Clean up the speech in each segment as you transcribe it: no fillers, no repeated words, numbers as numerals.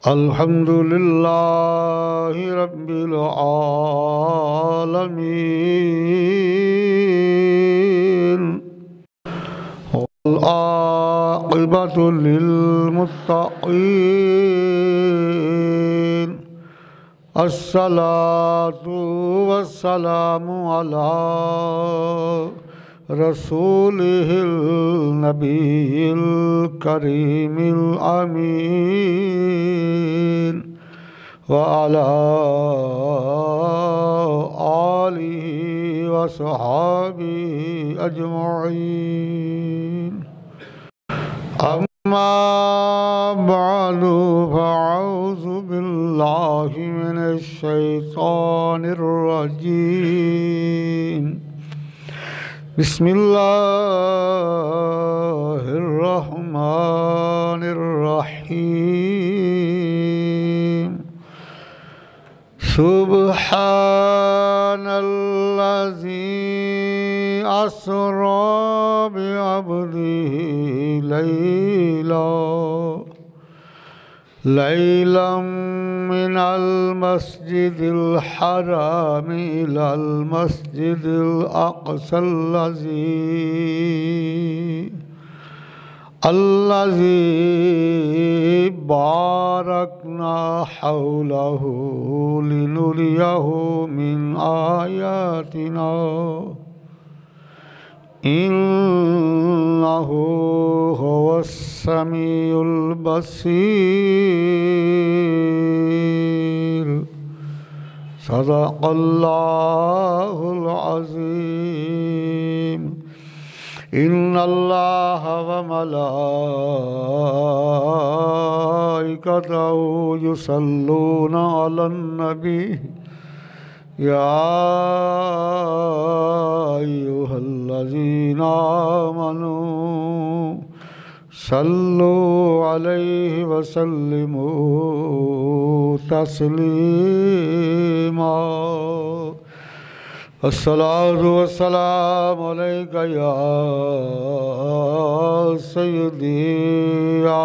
अल्हम्दुलिल्लाहि रब्बिल आलमीन वल आक़िबतु लिल मुत्तक़ीन अस्सलातु वस्सलामु अला रसूलिहिल नबील करीमिल अमीन व अला आलिहि व सहाबिहि अजमईन। अम्मा बअदु फ़अऊज़ु बिल्लाहि मिनश शैतानिर रजीम। बिस्मिल्लाहिर्रहमानिर्रहीम। सुब्हानल्लज़ी अस्रा बिअब्दिही लैलम मिनल मस्जिदिल हराम इलल मस्जिदिल अक़सल्लज़ी बारकना हौलहु लिनुरियहु मिन आयातिना इन्नहु हुवस्समीउल बसीर। सदक़ल्लाहुल अज़ीम। इन्नल्लाह व मलाइकतहु युसल्लूना अलन नबी या अय्युहल्लज़ीना आमनू सल्लु अलैहि व सल्लिमू तस्लीमा। अस्सलातु वस्सलामु अलैका या सय्यदी या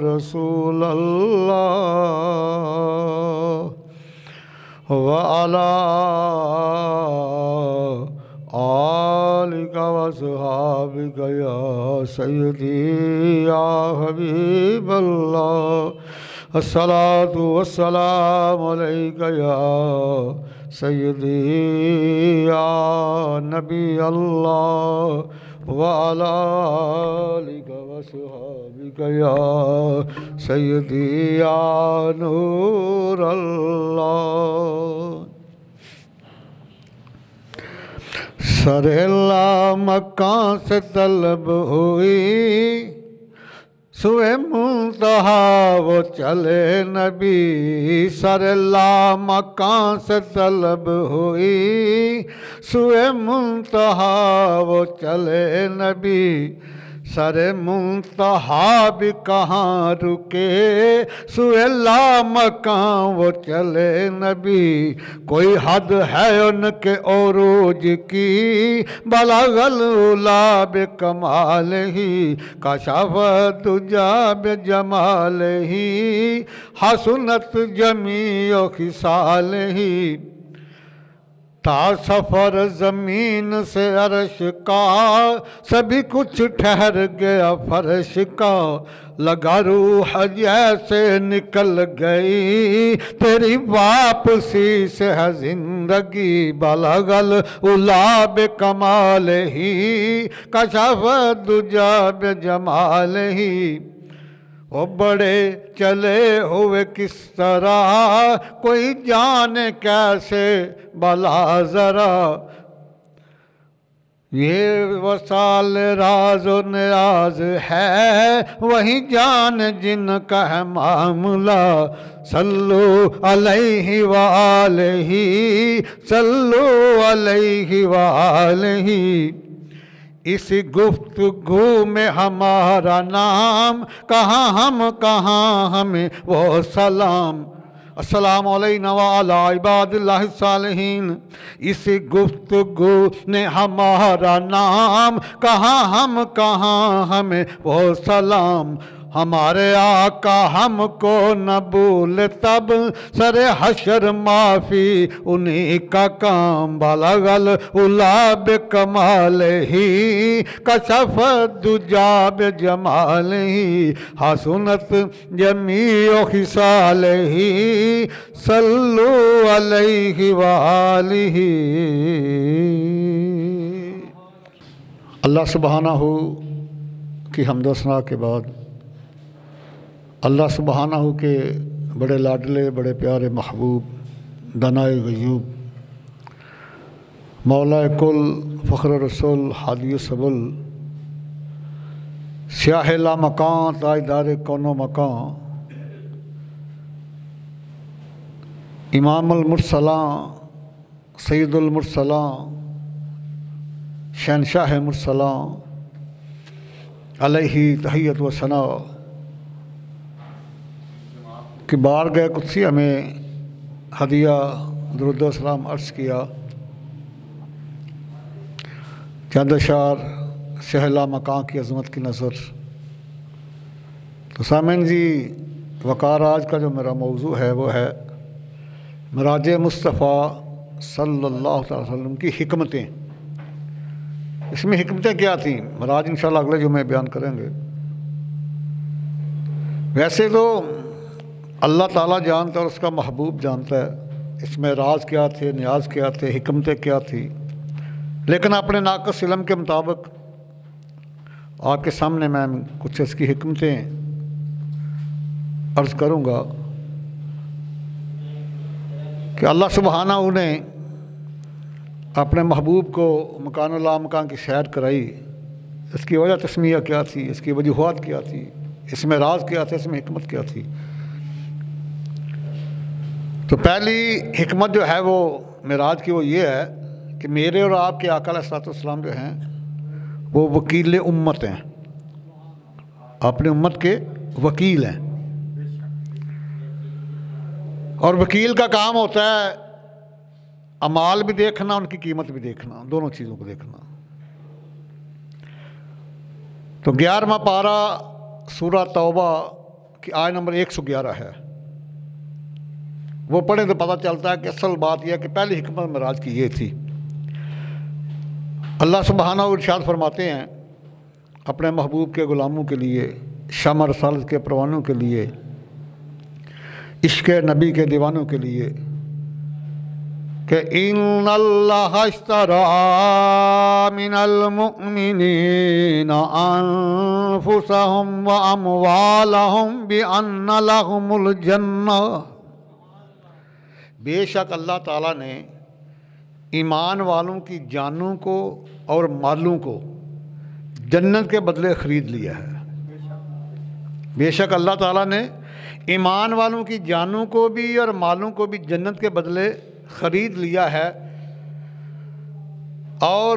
रसूलल्लाह व अला आलिका व सहाबिका या सय्यदी या हबीबल्लाह। अस्सलातु वस्सलामु अलैका या सय्यदी या नबी अल्लाह व अला आलिका व सहाबिका या सय्यदी या नूर अल्लाह। सरेला मक्का से तलब हुई सुए मुंतहा वो चले नबी। सरेला मक्का से तलब हुई सुए मुंतहा वो चले नबी। सरे मुंतहा भी कहाँ रुके सुएला मकां वो चले नबी। कोई हद है उनके औरूज की बलगल उला बे कमाल ही। कशफ दुजा बे जमाल ही हसनत जमीओ खिसाल ही। था सफर जमीन से अर्श का सभी कुछ ठहर गया फर्श का। लगा रूह जैसे निकल गई तेरी वापसी से है जिंदगी। बलगल उला बे कमाल ही कशफ दुजा बे जमाल ही। वो बड़े चले हुए किस तरह कोई जाने कैसे भला जरा। ये वसाल राज और निराज है वही जान जिनका है मामला। सल्लु अलैहि व आलिहि सल्लु अलैहि व आलिहि। इस गुफ्तगू में हमारा नाम कहाँ हमें वो सलाम। अस्सलामु अलैना व अला इबादिल्लाहि सालिहीन। इस गुफ्तगू ने हमारा नाम कहाँ हमें वो सलाम। हमारे आका हमको न भूल तब सरे हशर माफ़ी उन्हीं का काम बलगल उलाब कमाल ही कशफ दुजाब जमाल ही हसनत जमी खिसाल ही सल्लु अलैहि वालिही। अल्लाह सुब्हानहू की हम्द सना के बाद अल्लाह सुब्हानहू के बड़े लाडले बड़े प्यारे महबूब दनाए गयूब मौला कुल फ़ख्र रसूल हादी सबुल स्याह ला मकान ताजदार कौनो मकान इमामुल मुरसलां सैयदुल मुरसलां शहनशाह मुरसलां अलैहि तहियत व सना कि बारगाह कुदसिया में हदिया दुरूद व सलाम अर्ज़ किया। चंद अशार शहला मकान की अज़मत की नज़र। तो सामईन जी वक़ार आज का जो मेरा मौजू है वो है मिराज मुस्तफ़ा सल्लल्लाहु अलैहि वसल्लम की हिकमतें। इसमें हिकमतें क्या थी मिराज इंशाअल्लाह अगले जुमे बयान करेंगे। वैसे तो अल्लाह ताला जानता है और उसका महबूब जानता है इसमें राज क्या थे, न्याज क्या थे, हिकमतें क्या थी, लेकिन अपने नाक़िस इल्म के मुताबिक आपके सामने मैं कुछ इसकी हिकमतें अर्ज़ करूँगा कि अल्लाह सुब्हानहू ने अपने महबूब को मकानुल मकान की सैर कराई। इसकी वजह तस्मिया क्या थी, इसकी वजूहात क्या थी, इसमें राज क्या था, इसमें हिकमत क्या थी। तो पहली हिकमत जो है वो मिराज की वो ये है कि मेरे और आपके आका अलैहिस्सलाम जो हैं वो वकील उम्मत हैं, अपनी उम्मत के वकील हैं। और वकील का काम होता है अमाल भी देखना, उनकी कीमत भी देखना, दोनों चीज़ों को देखना। तो 11वां पारा सूरह तौबा की आयत नंबर 111 है, वो पढ़े तो पता चलता है कि असल बात यह है कि पहली हिकमत मिराज की ये थी। अल्लाह सुब्हानहू इरशाद फरमाते हैं अपने महबूब के ग़ुलामों के लिए, शम्स रसालत के परवानों के लिए, इश्क़ नबी के दीवानों के लिए कि इन्नल्लाह इश्तरा मिनल मुअमिनीना अनफुसहुम व अमवालहुम बिअन्ना लहुमुल जन्नह। बेशक अल्लाह ताला ने ईमान वालों की जानों को और मालों को जन्नत के बदले ख़रीद लिया है। बेशक अल्लाह ताला ने ईमान वालों की जानों को भी और मालों को भी जन्नत के बदले ख़रीद लिया है। और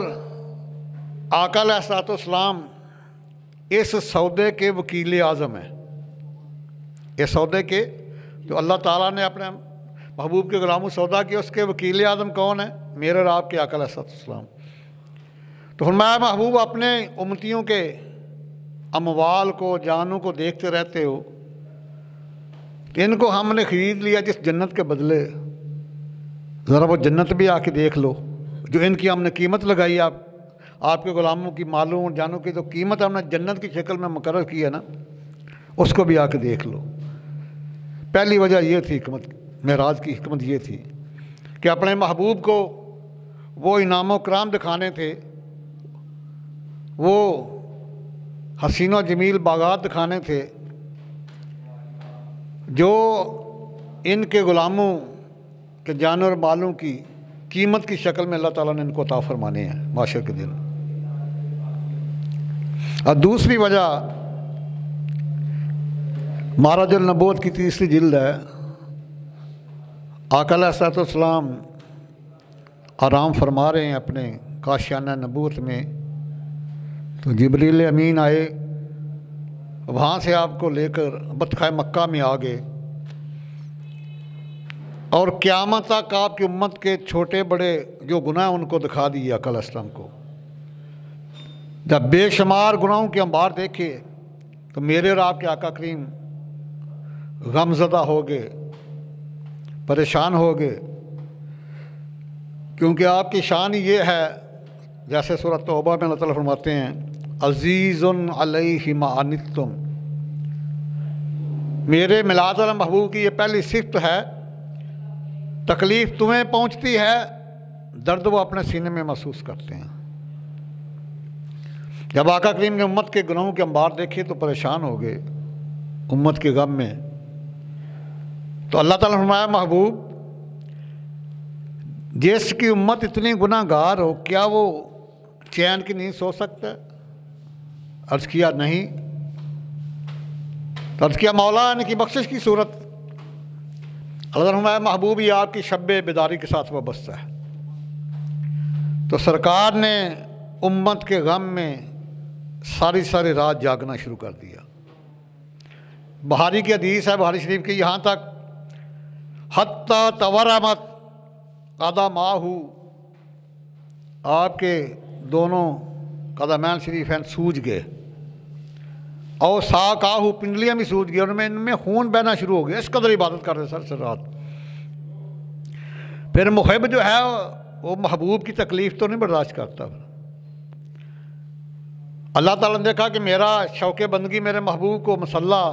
आका अलैहिस्सलाम इस सौदे के वकील आज़म हैं। इस सौदे के जो अल्लाह ताला ने अपने महबूब के ग़ुलामों सौदा किया उसके वकील आज़म कौन है? मेरे और आपके आका अलैहिस्सलाम। तो फरमाया महबूब अपने उम्मतियों के अमवाल को, जानों को देखते रहते हो, इनको हमने ख़रीद लिया जिस जन्नत के बदले। ज़रा वो जन्नत भी आके देख लो जो इनकी हमने कीमत लगाई। आपके ग़ुलामों की मालों और जानों की तो कीमत हमने जन्नत की शक्ल में मुकर्रर की है ना, उसको भी आके देख लो। पहली वजह ये थी हिकमत, मेराज की हिकमत ये थी कि अपने महबूब को वो इनाम कराम दिखाने थे, वो हसीन व जमील बागात दिखाने थे जो इनके ग़ुलामों के जान और मालों की कीमत की शक्ल में अल्लाह ताला ने इनको अता फरमाने हैं माशर के दिन। और दूसरी वजह माराजुल नबूवत की तीसरी जिल्द है। आका अलैहिस्सलाम आराम फरमा रहे हैं अपने काशियाना नबूवत में, तो जिब्रील अमीन आए, वहाँ से आपको लेकर बतखाए मक्का में आ गए और क़यामत तक आपकी उम्मत के छोटे बड़े जो गुनाह उनको दिखा दिए आका अलैहिस्सलाम को। जब बेशुमार गुनाहों के अंबार देखे तो मेरे और आपके आका करीम गमज़दा हो गए, परेशान हो गए, क्योंकि आपकी शान ये है, जैसे सूरत तौबा में अल्लाह ताला फरमाते हैं अज़ीज़ुन अलैहि मा अनित्तुम। मेरे मिलाद वाला महबूब की ये पहली सिफ़त है, तकलीफ़ तुम्हें पहुंचती है, दर्द वो अपने सीने में महसूस करते हैं। जब आका करीम ने उम्मत के गुनाहों के अंबार देखे तो परेशान हो गए उम्मत के गम में। तो अल्लाह ताला ने फरमाया महबूब जिसकी उम्मत इतनी गुनाहगार हो, क्या वो चैन की नींद सो सकता है? अर्ज़ किया नहीं। तो अर्ज़ किया मौला इनकी बख्शिश की सूरत। अल्लाह ताला ने फरमाया महबूब ये आपकी शब बेदारी के साथ वाबस्ता है। तो सरकार ने उम्मत के गम में सारी सारी रात जागना शुरू कर दिया। बुखारी की हदीस है, बुखारी शरीफ की, यहाँ तक हत्ता तवरमत कदमाहू, आपके दोनों कदमैन शरीफैन सूज गए, और साकाहू, पिंडलियाँ भी सूज गई, उनमें इनमें खून बहना शुरू हो गया। इस कदर इबादत कर रहे सर रात। फिर मुहिब जो है वो महबूब की तकलीफ़ तो नहीं बर्दाश्त करता। अल्लाह ताला ने देखा कि मेरा शौक़ बंदगी मेरे महबूब को मसल्ला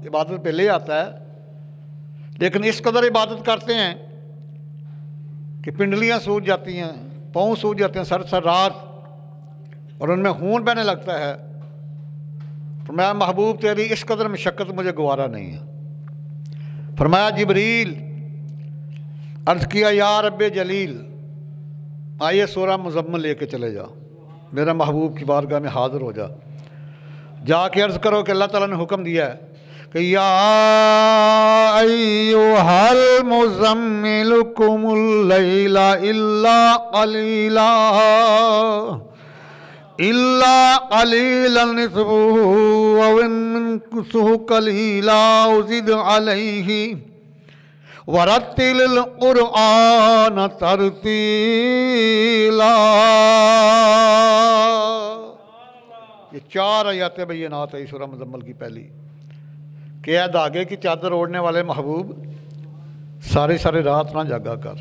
इबादत पे ले आता है, लेकिन इस कदर इबादत करते हैं कि पिंडलियाँ सूज जाती हैं, पाँव सूज जाते हैं सर रात, और उनमें खून बहने लगता है। फरमाया महबूब तेरी इस कदर मशक्क़त मुझे गवारा नहीं है। फरमाया जिब्रील, अर्ज़ किया या रब्बे जलील, आइए सूरह मुज़म्मिल लेके चले जाओ, मेरा महबूब की बारगाह में हाज़िर हो जा। जाके अर्ज़ करो कि अल्लाह ताला ने हुक्म दिया है कि या अय्युहल मुज़म्मिल कुमुल लैला इल्ला क़लीला इल्ला क़लीलन निस्फ़हु अव इंकुसहु क़लीला उज़िद अलैहि वरत्तिलिल क़ुरआन तरतीला। ये 4 आयतें बय्यिनात है सूरह मुज़म्मिल की पहली, कि ऐ धागे की चादर ओढ़ने वाले महबूब सारी सारी रात ना जागा कर,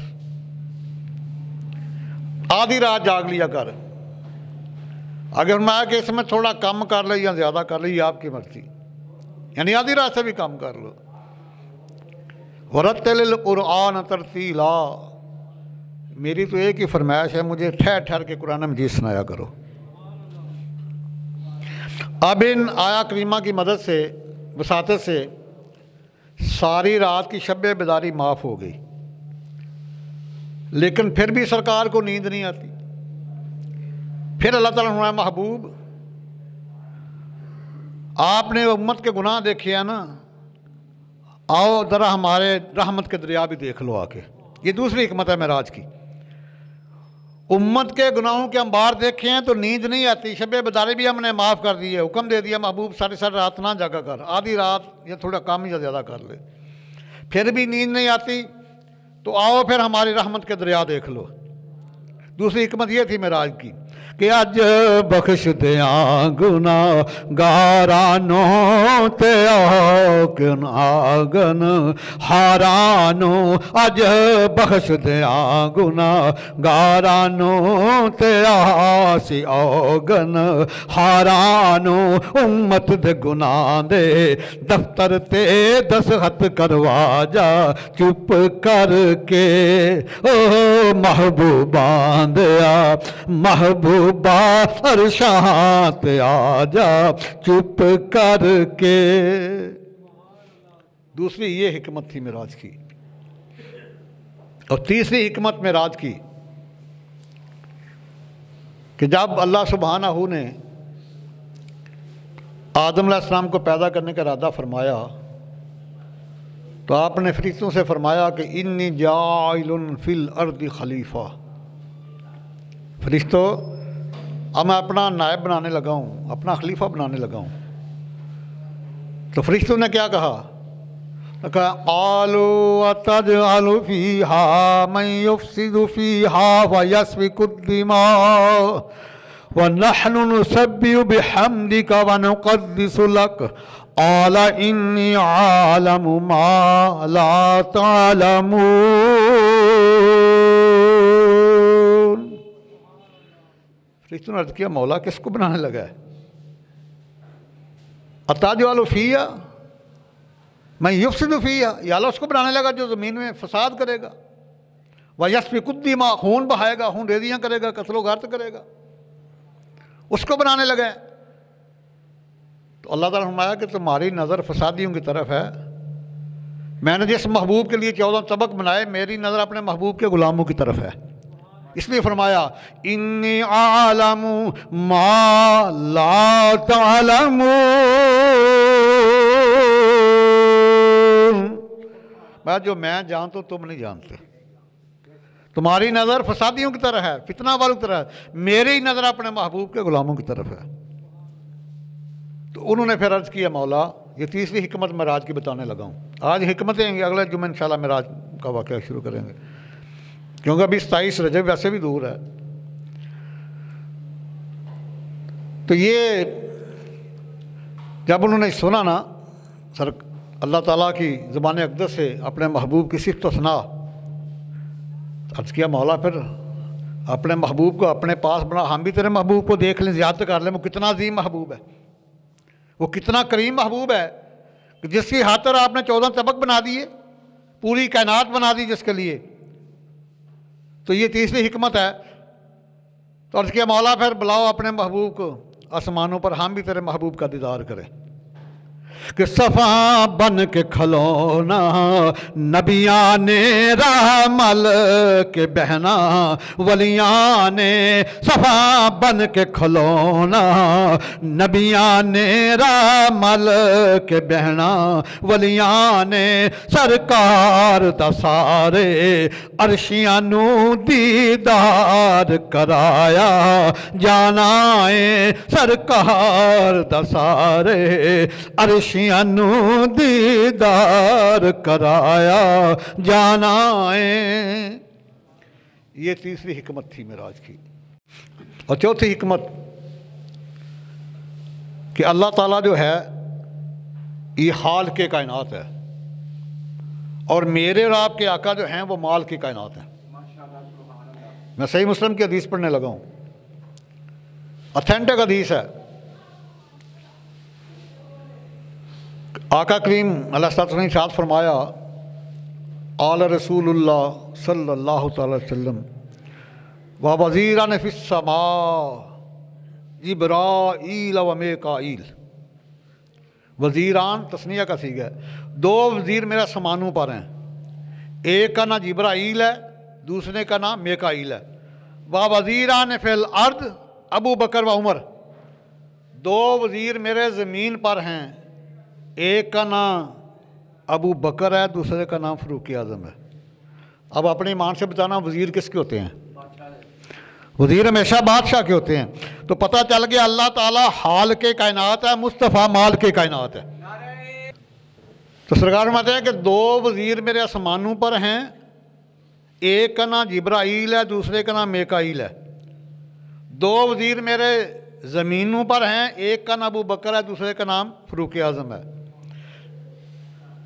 आधी रात जाग लिया कर। अगर मैं कि इसमें थोड़ा कम कर ले या ज़्यादा कर ले, ये आपकी मर्ज़ी, यानी आधी रात से भी कम कर लो। वरत्तिलिल क़ुरआन तरतीला, मेरी तो एक ही फरमाइश है, मुझे ठहर ठहर के कुरान मजीद सुनाया करो। अब इन आया करीमा की मदद से, वसातत से सारी रात की शब बेदारी माफ़ हो गई, लेकिन फिर भी सरकार को नींद नहीं आती। फिर अल्लाह ताला ने फरमाया महबूब आपने उम्मत के गुनाह देखे हैं ना, आओ ज़रा हमारे रहमत के दरिया भी देख लो आके। ये दूसरी हिकमत है मेराज की। उम्मत के गुनाहों के अंबार देखे हैं तो नींद नहीं आती, शब बेदारी भी हमने माफ़ कर दी है। हुक्म दे दिया महबूब सारी सारी रात ना जागा कर, आधी रात या थोड़ा कम या ज़्यादा कर ले। फिर भी नींद नहीं आती तो आओ फिर हमारी रहमत के दरिया देख लो। दूसरी हिकमत ये थी मेराज की कि अज बख्श दिया गुनाहगारानो ते आगन हारानो, अज बख्श दिया गुनाहगारानो ते आसी आगन हारानो। उम्मत दे गुनाह दे दफ्तर ते दस्तखत करवा जा चुप करके, ओ महबूबा दया महबूब अरशात आजा चुप करके। दूसरी ये हिकमत थी मेराज की। और तीसरी हिकमत मेराज की कि जब अल्लाह सुब्हानहू ने आदम अलैहिस्सलाम को पैदा करने का इरादा फरमाया तो आपने फरिश्तों से फरमाया कि इन्नी जाइलुन फिल अर्दी खलीफा। फरिश्तों अब मैं अपना नायब बनाने लगा हूँ, अपना खलीफा बनाने लगा हूँ। तो फरिश्तों ने क्या कहा? आलू अतजअलु फीहा मन युफ्सिदु फीहा व यस्फिकु दिमा व नहनु नुसब्बिहु बिहम्दिका व नुक़द्दिसु लक क़ाला इन्नी आलमु मा ला तालमून। फरिश्तों ने अर्ज़ किया, मौला किसको बनाने लगा है? अताजअलु फ़ीहा मैं युफ़सिदु फ़ीहा, या अल्लाह उसको बनाने लगा जो ज़मीन में फसाद करेगा, व यस्फ़िकु दिमा खून बहाएगा, खून रेजियाँ करेगा, कत्लो गारत करेगा, उसको बनाने लगा है। तो अल्लाह ताला ने फरमाया कि तुम्हारी नज़र फसादियों की तरफ है। मैंने जिस महबूब के लिए 14 तबक बनाए, मेरी नज़र अपने महबूब के ग़ुलामों की तरफ है। इसलिए फरमाया इन्नी आलमु मा ला तालमून, मैं जानता हूँ तुम नहीं जानते। तुम्हारी नज़र फसादियों की तरफ है, फितना वालों की तरफ है, मेरी नज़र अपने महबूब के ग़ुलामों की तरफ है। तो उन्होंने फिर अर्ज़ किया, मौला ये तीसरी हिकमत मेराज की बताने लगा हूँ। आज हिकमतें अगले जुम्मे इंशाल्लाह मेराज का वाक़या शुरू करेंगे, क्योंकि अभी 27 रजब वैसे भी दूर है। तो ये जब उन्होंने सुना ना सर अल्लाह ताला की ज़ुबान अक़दस से अपने महबूब की सिफ़त सना, अर्ज़ किया, मौला फिर अपने महबूब को अपने पास बना, हम भी तेरे महबूब को देख लें, ज़ियारत कर लें। वो कितना अज़ीम महबूब है, वो कितना करीम महबूब है कि जिसकी खातिर आपने 14 तबक बना दिए, पूरी कायनात बना दी जिसके लिए। तो ये तीसरी हिकमत है। तो अर्ज़ किया, मौला फिर बुलाओ अपने महबूब को आसमानों पर, हम भी तेरे महबूब का दीदार करें। कि सफ़ा बन के खलोना नबिया ने रहमल के बहना वलिया ने, सफ़ा बन के खलोना नबिया ने रहमल के बहना वलिया ने, सरकार दा सारे अरशियां नू दीदार कराया जाना है, सरकार दा सारे अरशियां नू दीदार कराया जाना है। ये तीसरी हिकमत थी मेराज की। और चौथी हिकमत कि अल्लाह ताला जो है ये हाल के कायनात है, और मेरे और आपके आका जो हैं वो माल की कायनात है। मैं सही मुस्लिम की हदीस पढ़ने लगा हूँ, ऑथेंटिक हदीस है। आका करीम अलैहिस्सलातु ने इरशाद फरमाया, आला रसूलुल्लाह सल्लल्लाहु तआला अलैहि वसल्लम व वज़ीरान फिस समा जिब्राईल व मीकाईल। वज़ीरान तस्निया का सीगा है, 2 वज़ीर मेरा समानों पर हैं, एक का नाम जिब्राईल है, दूसरे का नाम मीकाईल है। व वज़ीरान फिल अर्द अबू बकर व उमर, 2 वज़ीर मेरे ज़मीन पर हैं, एक का नाम अबू बकर है, दूसरे का नाम फ़ारूक आज़म है। अब अपनी ईमान से बताना वज़ीर किसके होते हैं? वज़ीर हमेशा बादशाह के होते हैं। तो पता चल गया अल्लाह ताला हाल के कायनात है, मुस्तफ़ा माल के कायनात है। तो सरकार फरमाते हैं कि 2 वज़ीर मेरे आसमानों पर हैं, एक का नाम जिब्राईल है, दूसरे का नाम मीकाईल है। 2 वज़ीर मेरे ज़मीनों पर हैं, एक का नाम अबू बकर है, दूसरे का नाम फ़ारूक आज़म है।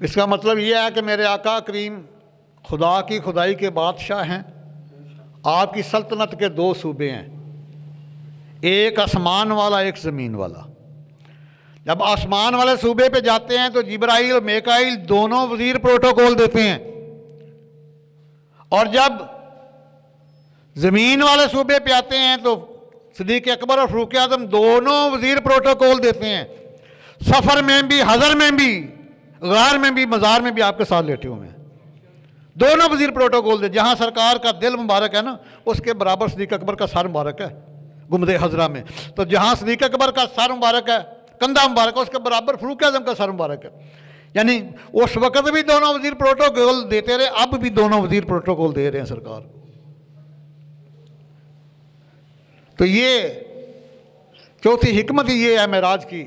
इसका मतलब यह है कि मेरे आका करीम खुदा की खुदाई के बादशाह हैं। आपकी सल्तनत के 2 सूबे हैं, एक आसमान वाला, एक ज़मीन वाला। जब आसमान वाले सूबे पे जाते हैं तो जिब्राईल और मीकाईल दोनों वज़ीर प्रोटोकॉल देते हैं, और जब ज़मीन वाले सूबे पे आते हैं तो सिद्दीक़ अकबर और फ़ारूक आज़म दोनों वज़ीर प्रोटोकॉल देते हैं। सफ़र में भी, हज़र में भी, गार में भी, मज़ार में भी आपके साथ लेटे हुए हैं। दोनों वज़ीर प्रोटोकॉल दे। जहाँ सरकार का दिल मुबारक है ना, उसके बराबर सिद्दीक़ अकबर का सर मुबारक है गुम्बद हज़रा में। तो जहाँ सिद्दीक़ अकबर का सर मुबारक है, कंधा मुबारक है, उसके बराबर फ़ारूक आज़म का सर मुबारक है। यानी उस वक़्त भी दोनों वज़ीर प्रोटोकॉल देते रहे, अब भी दोनों वज़ीर प्रोटोकॉल दे रहे हैं सरकार। तो ये चौथी हिकमत ये है मेराज की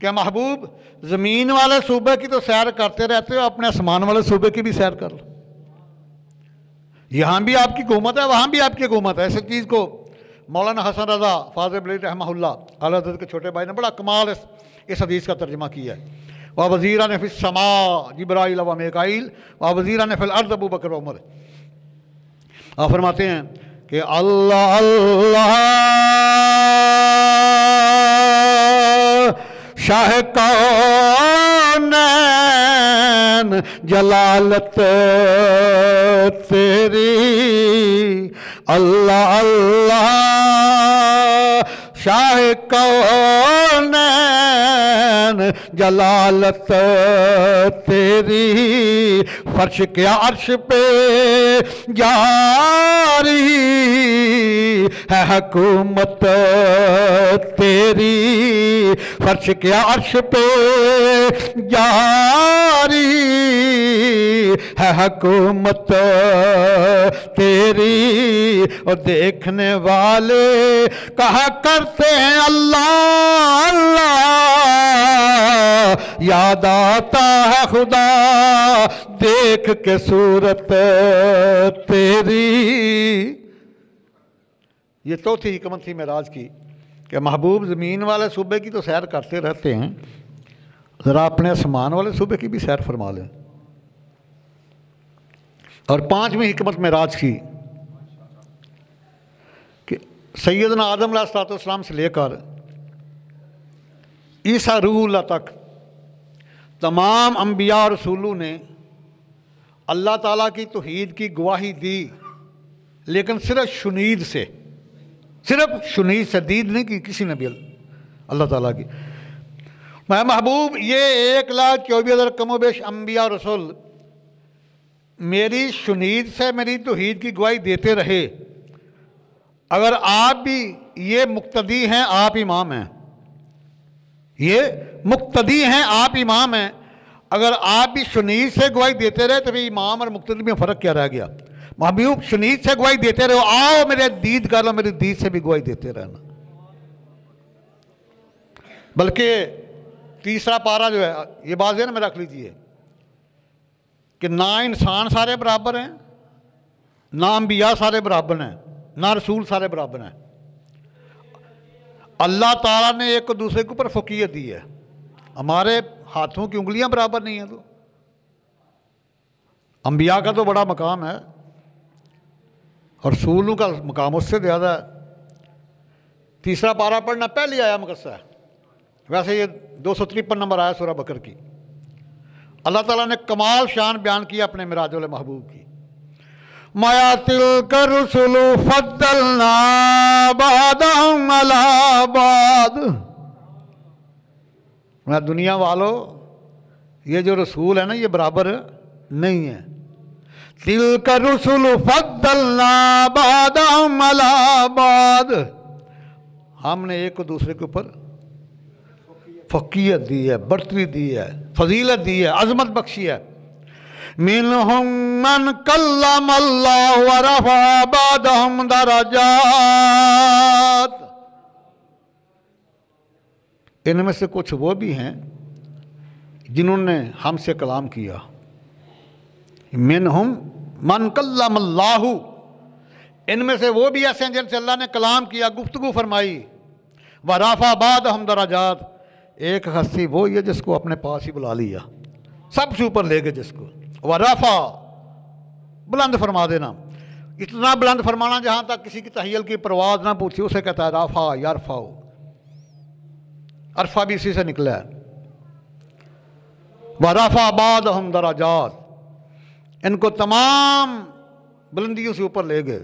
कि महबूब ज़मीन वाले सूबे की तो सैर करते रहते हो, अपने आसमान वाले सूबे की भी सैर कर लो। यहाँ भी आपकी हुकूमत है, वहाँ भी आपकी हुकूमत है। ऐसी चीज़ को मौलाना हसन रज़ा फाज़िल रहमहुल्लाह आला हज़रत के छोटे भाई ने बड़ा कमाल इस हदीस का तर्जुमा किया है। व वज़ीरान फ़िस समा जिब्राइल व मीकाईल व वज़ीरान फ़िल अर्ज़ अबू बकर व उमर। आप फरमाते हैं कि अल्लाह अल्लाह शाह कौनैन जलालत तेरी, अल्लाह अल्लाह शाह कौनैन जलालत तेरी, फर्श के अर्श पे जारी है हुकूमत तेरी, फर्श के अर्श पे जारी है हुकूमत तेरी। और देखने वाले कहा करते हैं अल्लाह अल्लाह, याद आता है खुदा देख के सूरत तेरी। ये चौथी हिकमत थी मेराज की कि महबूब ज़मीन वाले सूबे की तो सैर करते रहते हैं, ज़रा अपने आसमान वाले सूबे की भी सैर फरमा लें। और पांचवी हिकमत मेराज की कि सैयदना आदम अलैहिस्सलाम से लेकर ईसा रूहुल्लाह तक तमाम अम्बिया और रसूलों ने अल्लाह ताला की तौहीद की गवाही दी, लेकिन सिर्फ शुनीद से, सिर्फ शुनीद से, दीद नहीं की किसी ने भी अल्लाह ताला की। मैं महबूब ये 1,24,000 कमोबेश अम्बिया और रसूल मेरी शुनीद से मेरी तौहीद की गवाही देते रहे। अगर आप भी ये मुक्तदी हैं, आप इमाम हैं, ये मुक्तदी हैं, आप इमाम हैं, अगर आप भी शुनीद से गवाही देते रहे तो भी इमाम और मुक्तदी में फ़र्क क्या रह गया। महबूब शुनीद से गवाही देते रहो, आओ मेरे दीद कर लो, मेरी दीद से भी गवाही देते रहना। बल्कि तीसरा पारा जो है ये बात है ना, में रख लीजिए कि ना इंसान सारे बराबर हैं, ना अंबिया सारे बराबर हैं, ना रसूल सारे बराबर हैं। अल्लाह ताला ने एक दूसरे के ऊपर फ़ौक़ियत दी है। हमारे हाथों की उंगलियां बराबर नहीं हैं, तो अंबिया का तो बड़ा मकाम है और रसूलों का मकाम उससे ज़्यादा है। तीसरा पारा पढ़ना पहले आया मुकस्सा है, वैसे ये 253 नंबर आया सूरह बकर की। अल्लाह ताला ने कमाल शान बयान किया अपने मिराज वाले महबूब की। माया तिल कर रुसुलु फद्दलना बादहुम अला बाद। मैं दुनिया वालों, ये जो रसूल है ना ये बराबर नहीं है। तिल कर रुसुलु फद्दलना बादहुम अला बाद, हमने एक दूसरे के ऊपर फ़ौक़ियत दी है, बढ़तरी दी है, फजीलत दी है, अज़मत बख्शी है। मिनहुम मन कल्लमल्लाहु व रफ़अ बअदहुम दरजात। इनमें से कुछ वो भी हैं जिन्होंने हमसे कलाम किया। मिनहुम मन कल्लमल्लाहु, इनमें से वो भी ऐसे हैं जिनसे अल्लाह ने कलाम किया, गुफ्तगू फरमाई। व रफ़अ बअदहुम दरजात, एक हस्ती वो ही है जिसको अपने पास ही बुला लिया, सबसे ऊपर ले गए जिसको। व रफ़ा, बुलंद फरमा देना, इतना बुलंद फरमाना जहाँ तक किसी की तहय्युल की परवाज़ ना पूछी, उसे कहता है रफ़ा यरफ़ाउ। अरफ़ा भी इसी से निकला है। व रफ़ा बअदहुम दरजात, इनको तमाम बुलंदियों से ऊपर ले गए।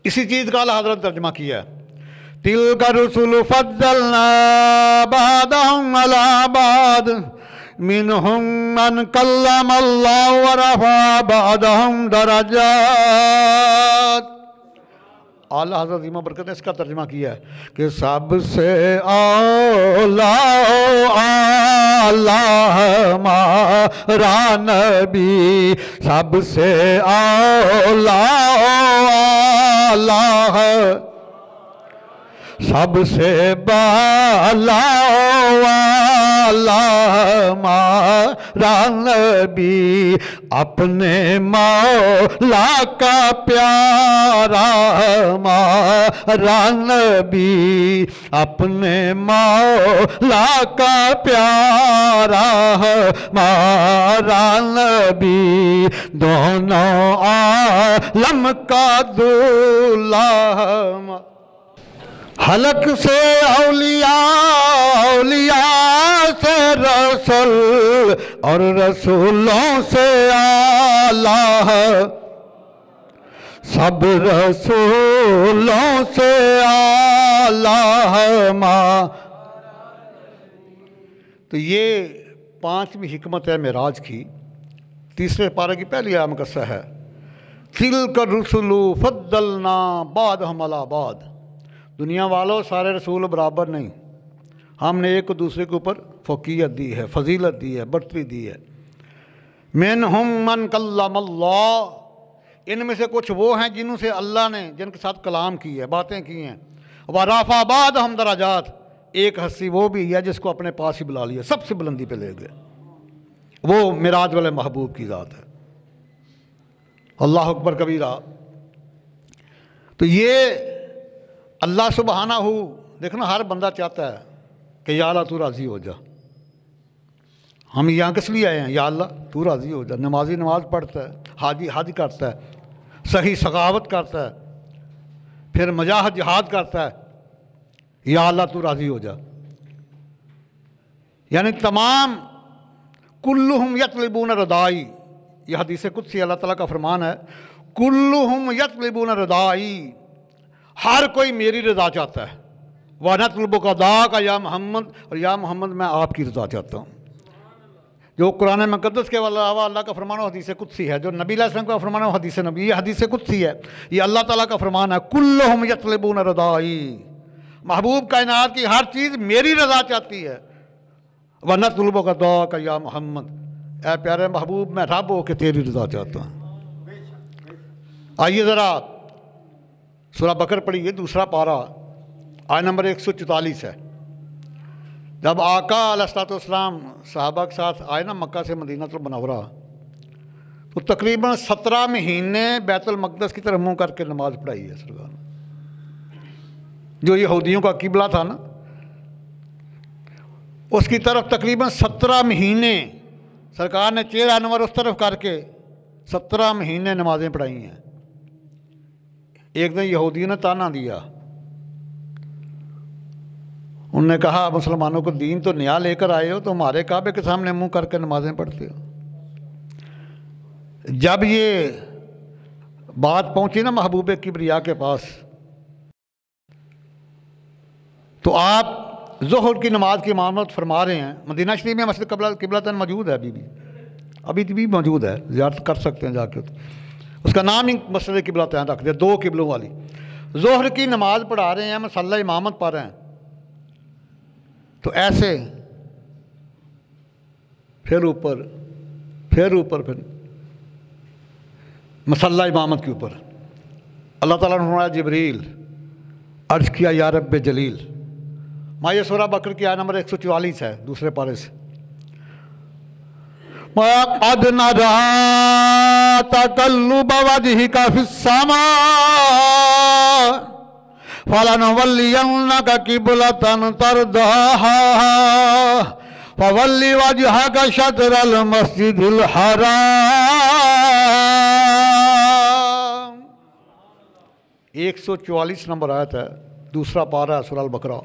इसी चीज़ का अल्लाह हज़रत तर्जुमा किया है। तिलका रुसुलु फद्दलना बअदहुम अला बाद, मिनहुम मन कल्लमल्लाहु व रफ़अ बअदहुम दरजात। आला हज़रत इमाम बरकत ने इसका तर्जुमा किया है कि सबसे औला अल्लाह हमारा नबी, सबसे औला अल्लाह, सबसे बाला आला हमारा नबी, अपने मौला का प्यारा हमारा नबी, अपने मौला का प्यारा हमारा नबी, दोनों आलम का दूल्हा। हलक से औलिया, औलिया से रसूल, और रसूलों से आला, सब रसूलों से आला हमारा। तो ये पांचवी हिकमत है मेराज की, तीसरे पारे की पहली आयत का सा है, तिल्क रुसुलु फद्दलना बादहुम अला बाद। दुनिया वालों सारे रसूल बराबर नहीं, हमने एक दूसरे के ऊपर फ़ौक़ियत दी है, फजीलत दी है, बढ़तरी दी है। मिनहुम मन कल्लमल्लाह, इनमें से कुछ वो हैं जिनसे अल्लाह ने, जिनके साथ कलाम की है, बातें की हैं। व रफ़अ बादहुम दराजात, एक हस्ती वो भी है जिसको अपने पास ही बुला लिया, सबसे बुलंदी पे ले गए, वो मिराज वाले महबूब की ज़ात है। अल्लाह अकबर कबीरा। तो ये अल्लाह सुबहानहू, देखना हर बंदा चाहता है कि या अल्लाह तू राज़ी हो जा। हम यहाँ किस लिए आए हैं? या अल्लाह तू राज़ी हो जा। नमाजी नमाज पढ़ता है, हाजी हज करता है, सही सखावत करता है, फिर मजाहद जिहाद करता है, या अल्लाह तू राज़ी हो जा। यानी तमाम कुल्लुहुम यतलबून रदाई, यह हदीस कुदसी अल्लाह ताला का फरमान है, कुल्लुहुम यतलबून रदाई, हर कोई मेरी रज़ा चाहता है। वाना तलबो का दा का या मोहम्मद, और या मोहम्मद मैं आपकी रज़ा चाहता हूँ। जो कुरान मुक़द्दस के अलावा अल्लाह का फरमान हदीस कुदसी है, जो नबी अलैहि सल्लम का फरमान हदीस नबी, ये हदीस कुदसी है, ये अल्लाह ताला का फरमान है, कुल्लुहुम यतलबून रदाई, महबूब कायनात की हर चीज़ मेरी रज़ा चाहती है। वरना तलबो का दा का या मोहम्मद, ऐ प्यारे महबूब मैं रब हो के तेरी रज़ा चाहता हूँ। आइए ज़रा सूरह बकर पढ़िए, दूसरा पारा, आयत नंबर 144 है। जब आका अलैहिस्सलाम सहाबा के साथ आए ना मक्का से मदीनतुल मुनव्वरा, तो तकरीबन 17 महीने बैतुल मक़दस की तरफ मुँह करके नमाज़ पढ़ाई है सरकार ने। जो यहूदियों का किबला था ना, उसकी तरफ तकरीबन 17 महीने सरकार ने चेहरा अनवर उस तरफ करके 17 महीने नमाज़ें पढ़ाई हैं। एक दिन यहूदियों ने ताना दिया, उन्होंने कहा मुसलमानों को दीन तो नया लेकर आए हो, तो हमारे काबे के सामने मुंह करके नमाज़ें पढ़ते हो। जब ये बात पहुंची ना महबूब किबरिया के पास, तो आप ज़ोहर की नमाज की इमामत फरमा रहे हैं। मदीना शरीफ में मस्जिद किबलतन मौजूद है, अभी भी मौजूद है, ज़ियारत कर सकते हैं जाके। उसका नाम ही मस्जिद किबलतन रख दिया, 2 किबलों वाली। ज़ोहर की नमाज पढ़ा रहे हैं, मसल्ला इमामत पढ़ रहे हैं, तो ऐसे फिर ऊपर, फिर मसल्ला इमामत के ऊपर अल्लाह ताला ने फरमाया, जिब्रील अर्ज़ किया या रब्बे जलील। माये सूरह बकर की आयत नंबर 144 है, दूसरे पारे से। क़द नरा तक़ल्लुब वजहिका फ़िस्समा फलनुवल्लियन्नका क़िबलतन तरदाहा फवल्लि वजहका शत्रल मस्जिदिल हराम। 144 नंबर आयत है, दूसरा पारा सूरह अल बकरा।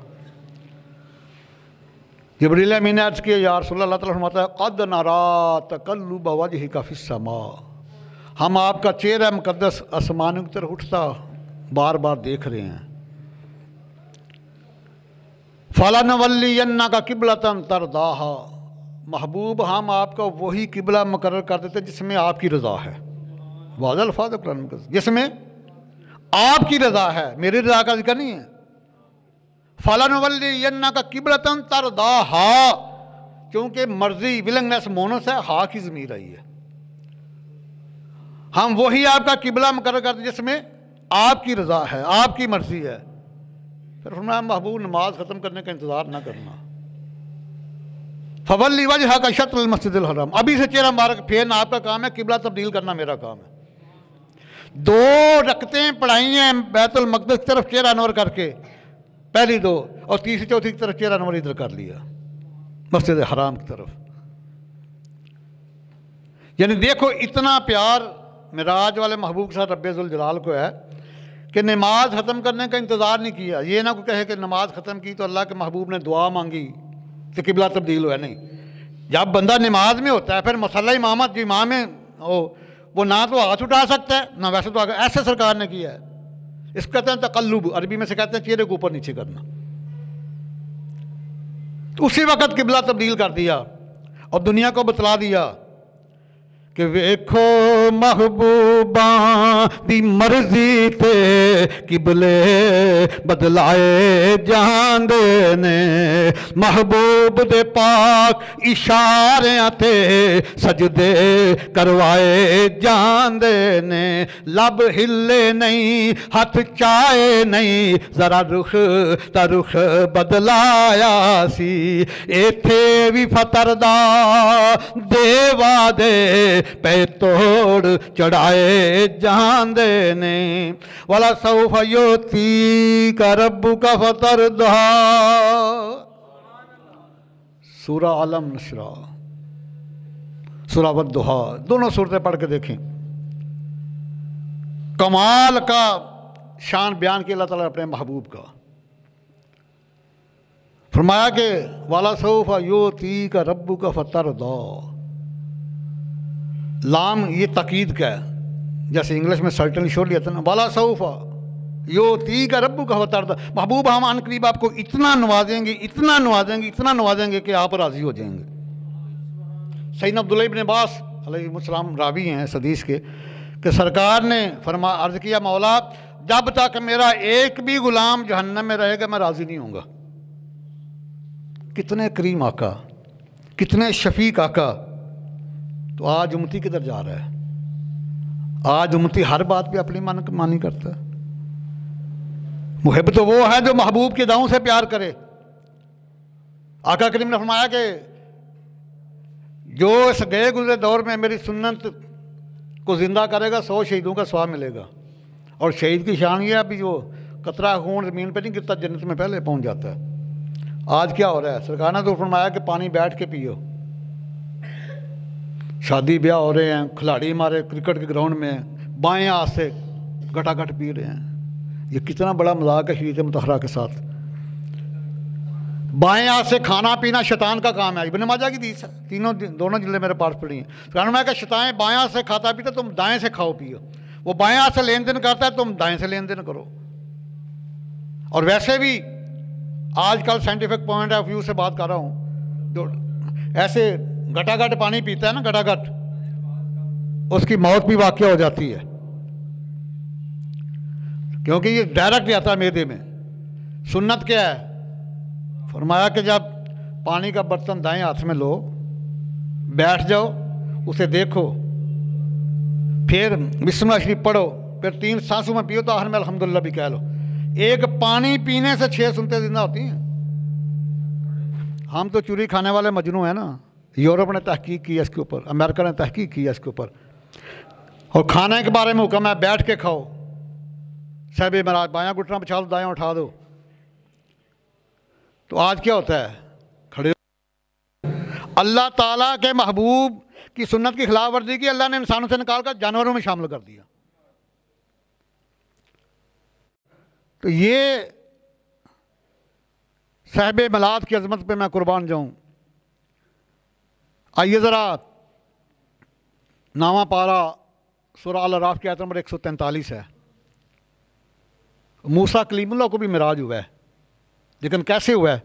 जिब्रील अमीन ने अर्ज़ किया, या रसूलल्लाह, अल्लाह ताला फरमाता है, क़द नरा तक़ल्लुब वजहिका फ़िस्समा, हम आपका चेहरा मुक़द्दस आसमानों की तरफ उठता बार बार देख रहे हैं। फ़लनुवल्लियन्नका क़िबलतन तरदाहा, महबूब हम आपका वही किबला मुकर्रर कर देते हैं जिसमें आपकी रज़ा है। वाज़ह अल्फ़ाज़ कुरान में, जिसमें आपकी रज़ा है, मेरी रज़ा का जिक्र नहीं है। फ़लनुवल्लियन्नका क़िबलतन तरदाहा, क्योंकि मर्जी विलंगनेस मोनस है, हा की ज़मीर आई है। हम वही आपका किबला मुकर्रर करते जिसमें आपकी रज़ा है, आपकी मर्जी है। फिर फरमाया महबूब नमाज ख़त्म करने का इंतज़ार ना करना, फवल्ली वजह का शत्रुल मस्जिदिल हराम, अभी से चेहरा मुबारक फेरना आपका काम है, किबला तब्दील करना मेरा काम है। 2 रकतें पढ़ाई हैं बैतुल मक़दिस की तरफ चेहरा अनवर करके, पहली 2, और तीसरी चौथी की तरफ चेहरा अनवर इधर कर लिया मस्जिद हराम की तरफ। यानी देखो इतना प्यार मिराज वाले महबूब के साथ रब्बे ज़ुल जलाल को है कि नमाज ख़त्म करने का इंतज़ार नहीं किया। ये ना कोई कहे कि नमाज ख़त्म की तो अल्लाह के महबूब ने दुआ मांगी तो किबला तब्दील हुआ, नहीं। जब बंदा नमाज में होता है फिर मसला इमामत जो इमाम है वो ना तो हाथ उठा सकता है ना वैसे तो आगे, ऐसे सरकार ने किया है। इसको कहते हैं तकल्लुब, अरबी में से कहते हैं चेहरे को ऊपर नीचे करना। तो उसी वक़्त किबला तब्दील कर दिया और दुनिया को बतला दिया कि वेखो महबूबा दी मर्जी ते किबले बदलाए जांदे ने, महबूब दे पाक इशारियां ते सजदे करवाए जांदे ने। लब हिले नहीं हथ चाहे नहीं, जरा रुख ता रुख बदलाया सी, इथे भी फतर दा देवा दे पे तोड़ चढ़ाए जांदे ने। वाला सौफ योती का रब्बु का फतर दहा, सूरा अलम नशरा, सूरा वद्दुहा, दोनों सूरतें पढ़ के देखें। कमाल का शान बयान किया अल्लाह ताला अपने महबूब का। फरमाया कि वाला सौफ योती का रब्बु का फतर दहा, लाम ये तकीद का है, जैसे इंग्लिश में सर्टन श्योरली आता है ना, वाला सौफा यो ती का रब्बु का वतरदा, महबूब हम अनकरीब आपको इतना नवाजेंगे, इतना नवाजेंगे, इतना नवाजेंगे कि आप राज़ी हो जाएंगे। सैयदना अब्दुल्लाह इब्न अब्बास अलैहिस्सलाम रावी हैं इस हदीस के कि सरकार ने अर्ज़ किया, मौला जब तक मेरा एक भी गुलाम जहन्नम में रहेगा मैं राज़ी नहीं होऊंगा। कितने करीम आका, कितने शफीक आका। तो आज उम्मती किधर जा रहा है? आज उम्मती हर बात पे अपनी मानी करता है। मुहिब तो वो है जो महबूब के दाऊं से प्यार करे। आका करीम ने फरमाया कि जो इस गए गुजरे दौर में मेरी सुन्नत को ज़िंदा करेगा 100 शहीदों का स्वाब मिलेगा। और शहीद की शान ये है अभी जो कतरा खून ज़मीन पर नहीं गिरता जन्नत में पहले पहुंच जाता है। आज क्या हो रहा है? सरकार ने तो फरमाया कि पानी बैठ के पियो। शादी ब्याह हो रहे हैं, खिलाड़ी हमारे क्रिकेट के ग्राउंड में बाएं हाथ से घटाघट पी रहे हैं। ये कितना बड़ा मजाक है शरीयत मुतहरा के साथ। बाएं हाथ से खाना पीना शैतान का काम है। इब्न माजा की हदीस है, दोनों जिले मेरे पास पड़ी हैं। कारण मैं शैतान बाएं हाथ से खाता पीता, तुम दाएं से खाओ पियो। वो बाएं हाथ से लेन देन करता है, तुम दाएं से लेन देन करो। और वैसे भी आजकल साइंटिफिक पॉइंट ऑफ व्यू से बात कर रहा हूँ, जो ऐसे घटाघट पानी पीता है ना, घटाघट, उसकी मौत भी वाक़या हो जाती है, क्योंकि ये डायरेक्ट जाता है मैदे में। सुन्नत क्या है? फरमाया कि जब पानी का बर्तन दाएं हाथ में लो, बैठ जाओ, उसे देखो, फिर बिस्मिल्लाह शरीफ पढ़ो, फिर 3 सांसों में पियो तो आखिर में अल्हम्दुलिल्लाह भी कह लो। एक पानी पीने से 6 सुन्नतें जिंदा होती हैं। हम तो चूरी खाने वाले मजनू हैं ना। यूरोप ने तहकीक की है इसके ऊपर, अमेरिका ने तहकीक की है इसके ऊपर। और खाने के बारे में हुक्म है बैठ के खाओ। साहब महाराज बायां घुटना बिछा दो, दायां उठा दो। तो आज क्या होता है? खड़े अल्लाह ताला के महबूब की सुन्नत की खिलाफ वर्जी की अल्लाह ने इंसानों से निकाल कर जानवरों में शामिल कर दिया। तो ये साहिब मलाद की अजमत पे मैं कुर्बान जाऊं। आइए ज़रा नामा पारा सूरह अल-अराफ की आयत नंबर 143 है। मूसा कलीमुल्लाह को भी मिराज हुआ है, लेकिन कैसे हुआ है?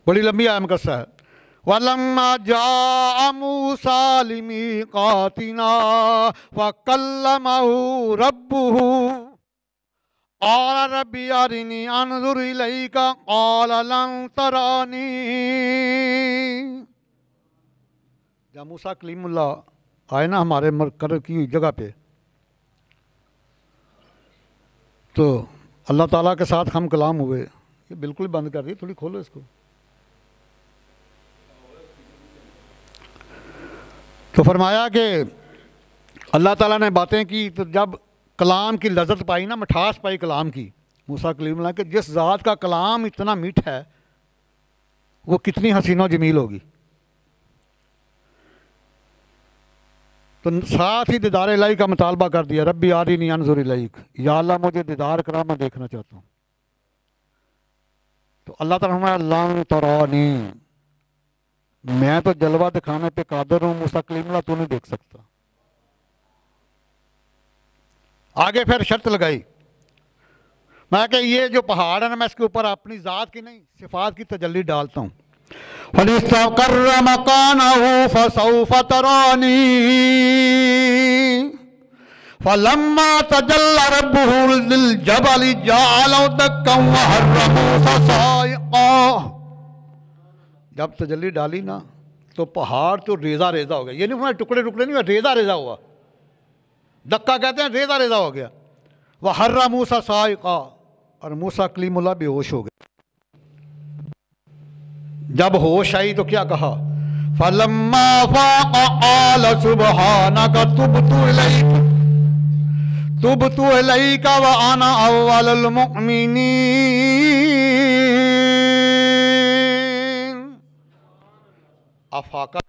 बड़ी लंबी आयत मुकस्सा है। वलम्मा जा मूसा लिमीक़ातिना फकल्लमहु रब्बुहु क़ाल रब्बी अरिनी अंज़ुर इलैका क़ाल लन तरानी। जब मूसा कलीमुल्लाह आए ना हमारे मुकर्रर की जगह पे, तो अल्लाह ताला के साथ हम कलाम हुए। ये बिल्कुल बंद कर दी, थोड़ी खोलो इसको। तो फरमाया कि अल्लाह ताला ने बातें की तो जब कलाम की लज़्ज़त पाई ना, मिठास पाई कलाम की, मूसा कलीमुल्लाह के जिस ज़ात का कलाम इतना मीठा है वो कितनी हसीन व जमील होगी। तो साथ ही दीदार इलाही का मुतालबा कर दिया, रब्बी आरिनी अनजुर इलैक, या अल्लाह मुझे दीदार करा, मैं देखना चाहता हूँ। तो अल्लाह ताला फरमाया लन तरानी, मैं तो जलवा दिखाने पे कादिर हूँ, मूसा कलीमुल्लाह तू नहीं देख सकता। आगे फिर शर्त लगाई, मैं कि ये जो पहाड़ है ना, मैं इसके ऊपर अपनी ज़ात की नहीं सिफात की तजल्ली डालता हूँ। फलिस्तक़र्र मकानहु फसौफ तरानी फलम्मा तजल्ला रब्बुहु लिल-जबलि जअलहु दक्कन व हर्र मूसा साइक़ा। जब तजल्ली डाली ना तो पहाड़ तो रेजा रेजा हो गया। ये नहीं टुकड़े टुकड़े नहीं हुआ, रेजा रेजा हुआ। दक्का कहते हैं रेजा रेजा हो गया। वह हर्रा मूसा साइक़ा, और मूसा कलीमुल्लाह बेहोश हो गए। जब होश आई तो क्या कहा, फलम्मा फ़ाक़ा क़ाल सुब्हानका तुब्तु इलैका व अना अव्वलुल मुअमिनीन। अफ़ाक़ा,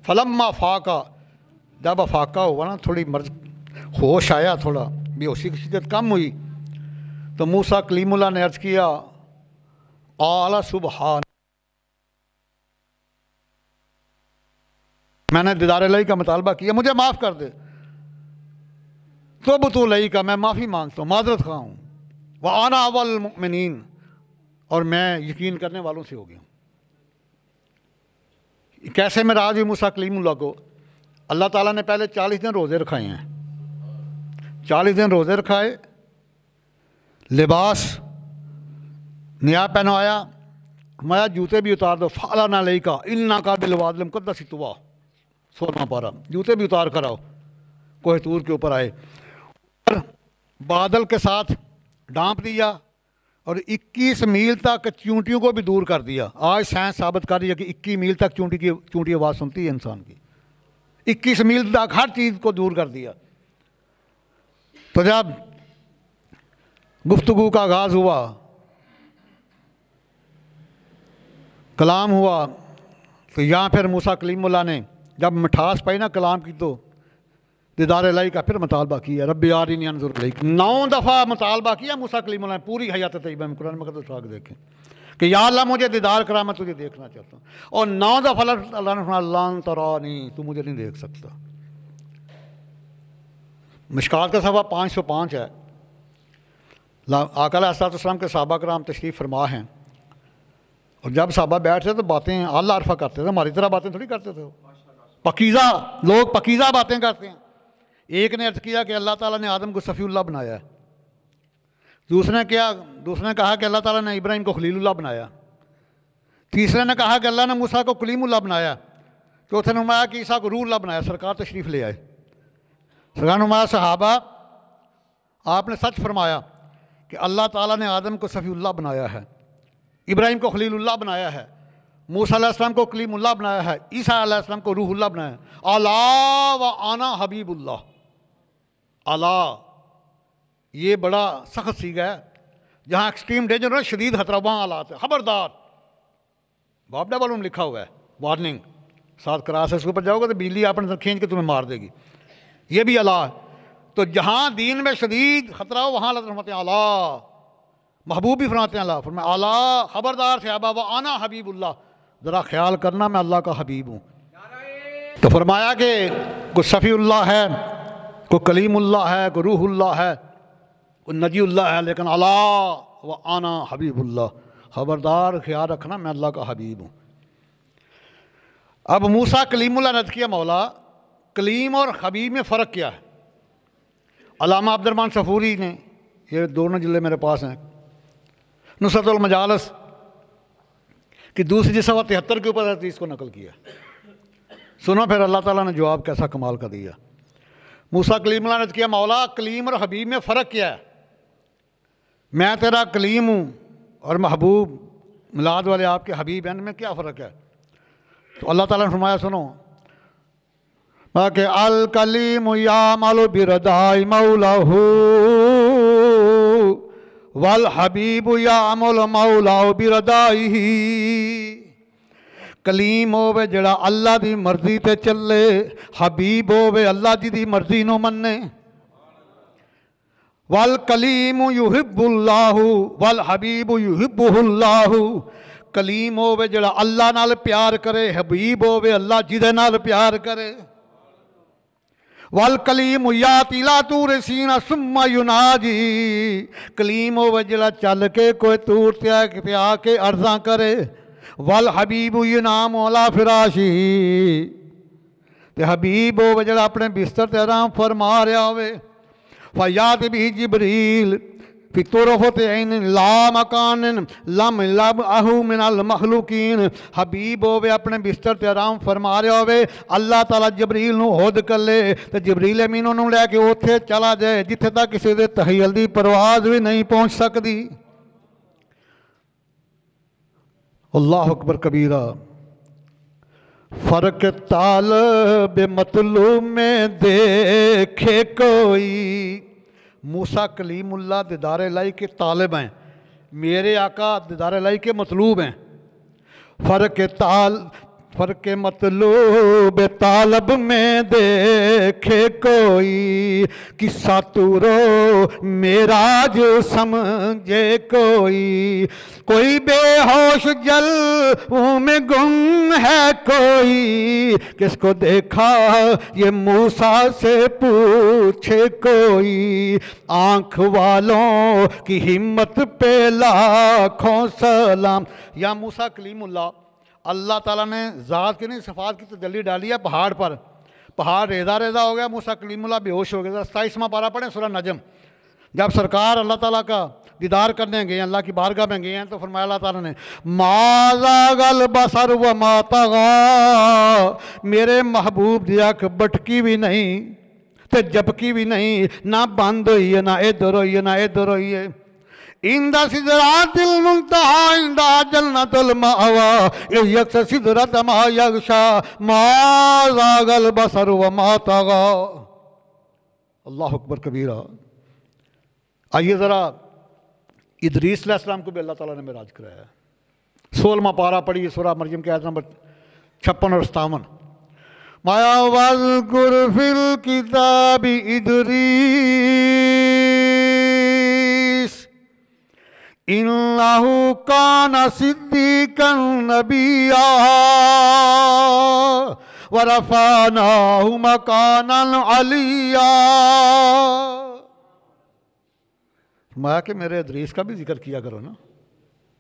फलम्मा फ़ाक़ा, जब अफ़ाक़ा हुआ ना, थोड़ी मर्ज होश आया, थोड़ा बेहोशी की शिद्दत कम हुई, तो मूसा कलीमुल्लाह ने अर्ज़ किया आला सुबहान, मैंने दीदार इलाही का मुतालबा किया, मुझे माफ़ कर दे। तो बुतु इलैही का, मैं माफ़ी मांगता हूँ, माजरत खा हूँ। व आना अव्वल मुमिनीन, और मैं यकीन करने वालों से हो गया हूँ। कैसे में राज हुई मूसा कलीमुल्लाह को, अल्लाह ताला ने पहले 40 दिन रोज़े रखाए हैं। 40 दिन रोज़े रखाए, लिबास नया पहनवाया, मैं जूते भी उतार दो, फाला ना लई का इन्ना का बिलवादलम कद्दस तुआ 16वां पारा, जूते भी उतार कर आओ। कोह तूर के ऊपर आए, बादल के साथ डांप दिया और 21 मील तक चूंटियों को भी दूर कर दिया। आज साइंस साबित कर रही है कि 21 मील तक चूंटी आवाज़ सुनती है इंसान की। 21 मील तक हर चीज़ को दूर कर दिया। तो जब गुफ्तगू का आगाज़ हुआ, कलाम हुआ, तो यहाँ फिर मूसा कलीमुल्लाह ने जब मिठास पाई ना कलाम की, तो दीदार इलाही का फिर मुतालबा किया, रब्बी आरिनी अनजुर इलैक। 9 दफ़ा मुतालबा किया मूसा कलीमुल्लाह ने, पूरी हयात तैयबा में कुरान मुक़द्दस उठा के देखें कि या अल्लाह मुझे दीदार करा, मैं तुझे देखना चाहता हूँ। और 9 दफ़ा अल्लाह ने फरमाया लन तरानी, तू मुझे नहीं देख सकता। मिशकात का सफ़ा 505 है। आका अलैहिस्सलाम के सहाबा कराम तशरीफ़ फरमा हैं, और जब सहाबा बैठते तो बातें आला अरफा करते थे, हमारी तरह बातें थोड़ी करते थे। पकीज़ा लोग पकीज़ा बातें करते हैं। एक ने अर्ज़ किया कि अल्लाह ताला ने आदम को सफ़ीउल्लाह बनाया है। दूसरे ने कहा कि अल्लाह ताला ने इब्राहिम को खलीलुल्लाह बनाया। तीसरे ने कहा कि अल्लाह ने मूसा को कलीमुल्लाह बनाया। चौथे ने नुमाया कि ईसा को रूहुल्लाह बनाया। सरकार तशरीफ़ ले आए। सरकार नुमाया सहाबा, आपने सच फरमाया कि अल्लाह ताला ने आदम को सफ़ीउल्लाह बनाया है, इब्राहिम को खलीलुल्लाह बनाया है, मूसा अलैहिस्सलाम को कलीमुल्लाह बनाया है, ईसा अलैहिस्सलाम को रूहुल्लाह बनाया है। अला व आना हबीबुल्लाह। अला, ये बड़ा सख्त सीगा है, जहाँ एक्सट्रीम डेंजर है, शदीद खतरा, वहाँ हालात है। खबरदार, बाबडा वालों में लिखा हुआ है, वार्निंग। 7 क्रास है, इसके ऊपर जाओगे तो बिजली आपने खींच के तुम्हें मार देगी। ये भी अला। तो जहाँ दीन में शदीद खतरा हो, वहाँ अल्लाह फरमाते हैं अला। महबूब भी फरमाते हैं अल्लाह, फरमाया अला खबरदार से आबा व आना हबीबुल्लाह, ज़रा ख्याल करना मैं अल्लाह का हबीब हूँ। तो फरमाया कि कोई सफ़ीउल्लाह है, कोई कलीमुल्लाह है, कोई रूहुल्लाह है, कोई नजीउल्लाह है, लेकिन अला व आना हबीबुल्लाह, खबरदार ख्याल रखना मैं अल्लाह का हबीब हूँ। अब मूसा कलीमुल्लाह ने किया, मौला कलीम और हबीब में फ़र्क क्या है? अल्लामा अब्दुर्रहमान सफूरी ने, ये दोनों जिले मेरे पास हैं, नुसरतुल मजालिस कि दूसरी सवा 73 के ऊपर हदीस को नकल किया। सुनो फिर अल्लाह ताला ने जवाब कैसा कमाल का दिया। मूसा कलीमुल्लाह ने किया, मौला कलीम और हबीब में फ़र्क क्या है? मैं तेरा कलीम हूँ और महबूब मिलाद वाले आपके हबीब हैं, में क्या फ़र्क है? तो अल्लाह ताला ने फरमाया सुनो कि अल कलीम यामलु बिरदाई मौलाहू वल हबीब यामल मौलाहू बिरदाई। कलीम होवे जड़ा अल्लाह दी मर्जी ते चले, हबीब होवे अल्लाह जी दी मर्जी नो मन्ने। वल कलीम युहिब्बुल्लाहु वल हबीब युहिब्बुहुल्लाहु। कलीम होवे जड़ा अल्लाह नाल प्यार करे, हबीब होवे अल्लाह जिदे नाल प्यार करे। वल कलीम याती ला तूर सीना सुम्मा युनाजी। कलीम होवे जड़ा चल के कोई तूर ते आके अर्जा करे। वल हबीब युनाम अला फिराशी। ते हबीब होवे जड़ा अपने बिस्तर ते आराम फरमा रहा होवे। फयात भी जिबरील फितुरफत ला मकान लम लब आहू मिनल मखलूकीन। हबीब होवे अपने बिस्तर ते आराम फरमा रहा होवे, अल्लाह ताला जबरील नू हुद कर ले ते जबरील अमीन उन्होंने लैके उत्थे चला जाए जिथे तक किसी दे तहयल दी परवाज भी नहीं पहुँच सकती। अल्लाह अकबर कबीरा। फ़र्क तालब मतलूब में देखे कोई। मूसा कलीमुल्लाह दीदार इलाही के तालिब हैं, मेरे आका दीदार इलाही के मतलूब हैं। फ़र्क मतलूब तालब में देखे कोई। किस्सा तूरो मेराज समझे कोई। कोई बेहोश जल में गुम है कोई। किसको देखा ये मूसा से पूछे कोई। आँख वालों की हिम्मत पे लाखों सलाम। या मूसा कलीमुल्लाह, अल्लाह ताला ने ज़ात की नहीं सफ़ात की तजल्ली डाली है पहाड़ पर। पहाड़ रेजा रेजा हो गया, मूसा कलीमुल्लाह बेहोश हो गया। 27वां पारा पढ़ें सूरह नजम। जब सरकार अल्लाह ताला का दीदार करने गए, अल्लाह की बारगाह में गए हैं, तो फरमाया अल्लाह ताला ने माज़ागल बसर व मा तग़ा। मेरे महबूब दी अख बटकी भी नहीं तो झपकी भी नहीं, ना बंद हुई है, ना इधर हुई है, ना इधर हुई है। इंदा सिदरातिल मुंतहा इंदा जन्नतुल मावा यक्स सिदरत मा यगशा मा ज़ागल बसर व मा तग़ा। अल्लाह अकबर कबीरा। आइए ज़रा इदरीस अलैहिस्सलाम को भी अल्लाह ताला ने मेराज कराया। 16वां पारा पढ़िए सूरह मरयम के आयत नंबर 56 और 57। माया वज़कुर फिल किताबि इदरीस इन्नहु काना सिद्दीक़न नबिय्या व रफ़अनाहु मकानन अलिय्या। फरमाया कि मेरे इदरीस का भी जिक्र किया करो ना।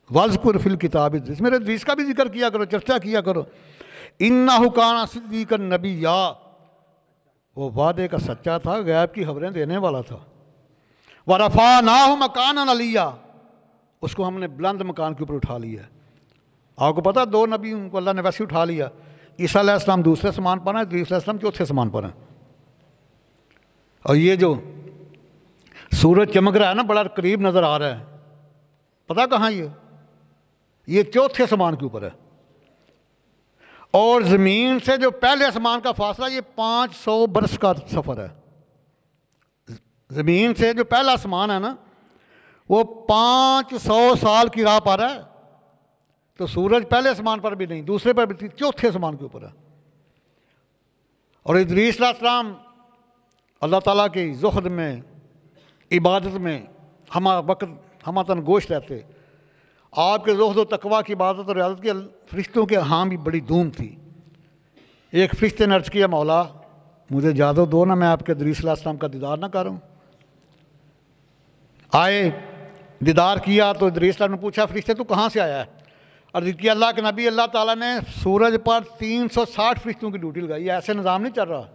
वज़कुर फिल किताब इदरीस, मेरे इदरीस का भी जिक्र किया करो, चर्चा किया करो। इन्नहु काना सिद्दीक़न नबिय्या, वो वादे का सच्चा था, गैब की खबरें देने वाला था। व रफ़अनाहु मकानन अलिय्या, उसको हमने बुलंद मकान के ऊपर उठा लिया। आपको पता 2 नबी उनको अल्लाह ने वैसे उठा लिया। ईसा अलैहिस्सलाम दूसरे समान पर है, इदरीस अलैहिस्सलाम चौथे समान पर है। और ये जो सूरज चमक रहा है ना, बड़ा करीब नज़र आ रहा है, पता कहाँ ये चौथे आसमान के ऊपर है। और ज़मीन से जो पहले आसमान का फासला ये 500 बरस का सफ़र है। ज़मीन से जो पहला आसमान है ना, वो 500 साल की राह पर है। तो सूरज पहले आसमान पर भी नहीं, दूसरे पर भी, चौथे आसमान के ऊपर है। और इदरीस अलैहिस्सलाम अल्लाह ताला की ज़ुहद में, इबादत में हमतन गोश रहते। आपके ज़ुहद व तकवा की इबादत और रियादत की फ़रिश्तों के यहाँ भी बड़ी धूम थी। एक फ़रिश्ते ने अर्ज़ किया, मौला मुझे इजाज़त दो ना, मैं आपके इदरीस अलैहिस्सलाम का दीदार ना करूँ। आए, दीदार किया तो इदरीस अलैहिस्सलाम ने पूछा, फ़रिश्ते तू कहाँ से आया है? अर्ज़ किया, अल्लाह के नबी, अल्लाह ताला ने सूरज पर 360 फ़रिश्तों की ड्यूटी लगाई है। ऐसे निज़ाम नहीं चल रहा।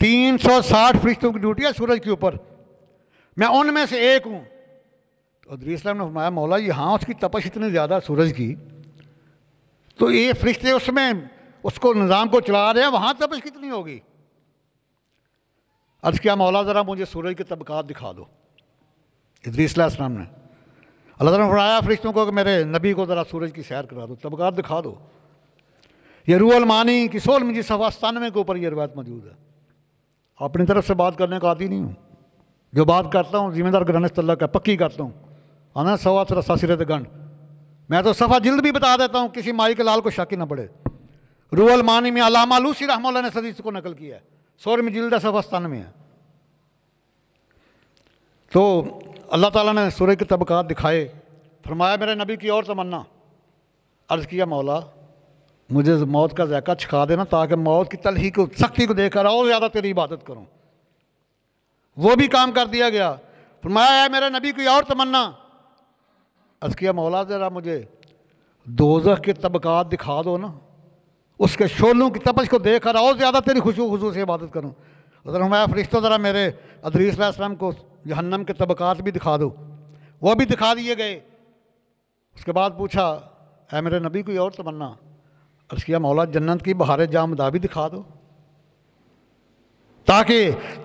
360 फ़रिश्तों की ड्यूटी है सूरज के ऊपर, मैं उनमें से एक हूँ। तो इदरीस अलैहिस्सलाम ने फरमाया, मौला यहाँ उसकी तपश इतनी ज़्यादा सूरज की, तो ये फ़रिश्ते उसमें उसको निज़ाम को चला रहे हैं, वहाँ तपश कितनी होगी? अर्ज़ किया, मौला ज़रा मुझे सूरज के तबकात दिखा दो। इदरीस अलैहिस्सलाम ने अल्लाह ताला ने फरमाया फ़रिश्तों को कि मेरे नबी को ज़रा सूरज की सैर करा दो, तबकात दिखा दो। ये रूहुल मानी की 16 सफ़ा 97 के ऊपर ये रिवायत मौजूद है। अपनी तरफ से बात करने का आदी नहीं हूँ, जो बात करता हूँ जिम्मेदार घराने से अल्लाह का पक्की करता हूँ। आना 188 गंड, मैं तो सफ़ा जिल्द भी बता देता हूँ, किसी माई के लाल को शक ही ना पड़े। रूहुल मानी में अल्लामा लूसी रहमतुल्लाह ने हदीस को नकल किया है, 16 जिल्द सफ़ा 97 है। तो अल्लाह ताला ने सूरह के तबकात दिखाए, फरमाया मेरे नबी की और तमन्ना। अर्ज़ किया मौला मुझे मौत का ज़ायका छिखा देना ताकि मौत की तलही को सख्ती को देखकर और ज़्यादा तेरी इबादत करूँ। वो भी काम कर दिया गया। फरमाया है मेरे नबी की और तमन्ना। अर्ज़ किया मौला ज़रा मुझे दोज़ख के तबकात दिखा दो ना, उसके शोलों की तपश को देखकर और ज़्यादा तेरी खुशू से इबादत करूँ। उधर हमारा फरिश्तों ज़रा मेरे अदरीस अलैहिस्सलाम को जहन्नम के तबकात भी दिखा दो, वो भी दिखा दिए गए। उसके बाद पूछा ऐ मेरे नबी कोई और तमन्ना। अर्ज़ किया मौला जन्नत की बहार जामदा भी दिखा दो ताकि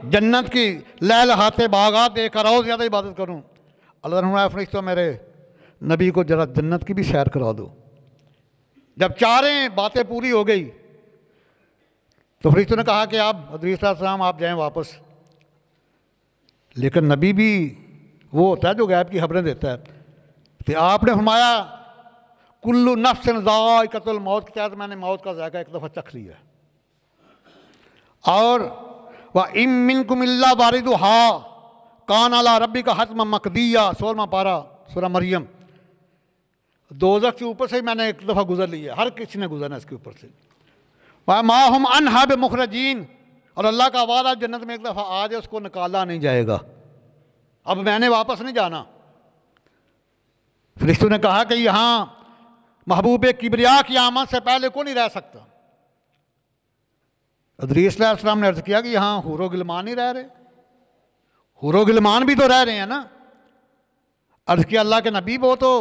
जन्नत की लहलहाते बागात देखकर और ज़्यादा इबादत करूँ। अल्लाह ने फरिश्तों मेरे नबी को ज़रा जन्नत की भी सैर करा दो। जब चारें बातें पूरी हो गई तो फरिश्तों ने कहा कि आप अदरीस अलैहिस्सलाम आप जाएँ वापस। लेकिन नबी भी वो होता है जो गैब की खबरें देता है। तो आपने फरमाया कुल्लु नफ्सिन ज़ाइक़तुल मौत के तहत मैंने मौत का जायका एक दफ़ा चख लिया। और व इम मिनकुम इल्ला वारिदुहा कान अला रब्बिका हतमन मक़दिया 16वां पारा सूरह मरियम। दोज़ख के ऊपर से मैंने एक दफ़ा गुजर लिया, हर किसी ने गुजरना इसके ऊपर से। व मा हुम अन्हा बिमुख़रजीन, और अल्लाह का वादा जन्नत में एक दफ़ा आ जाए उसको निकाला नहीं जाएगा। अब मैंने वापस नहीं जाना। फरिश्तों ने कहा कि यहाँ महबूब किबरिया की आमद से पहले कौन नहीं रह सकता। अदरीस अलैहिस्सलाम ने अर्ज़ किया कि यहाँ हुरो गिलमान ही रह रहे, हुरो गिलमान भी तो रह रहे हैं ना। अर्ज़ किया अल्लाह के नबी वो तो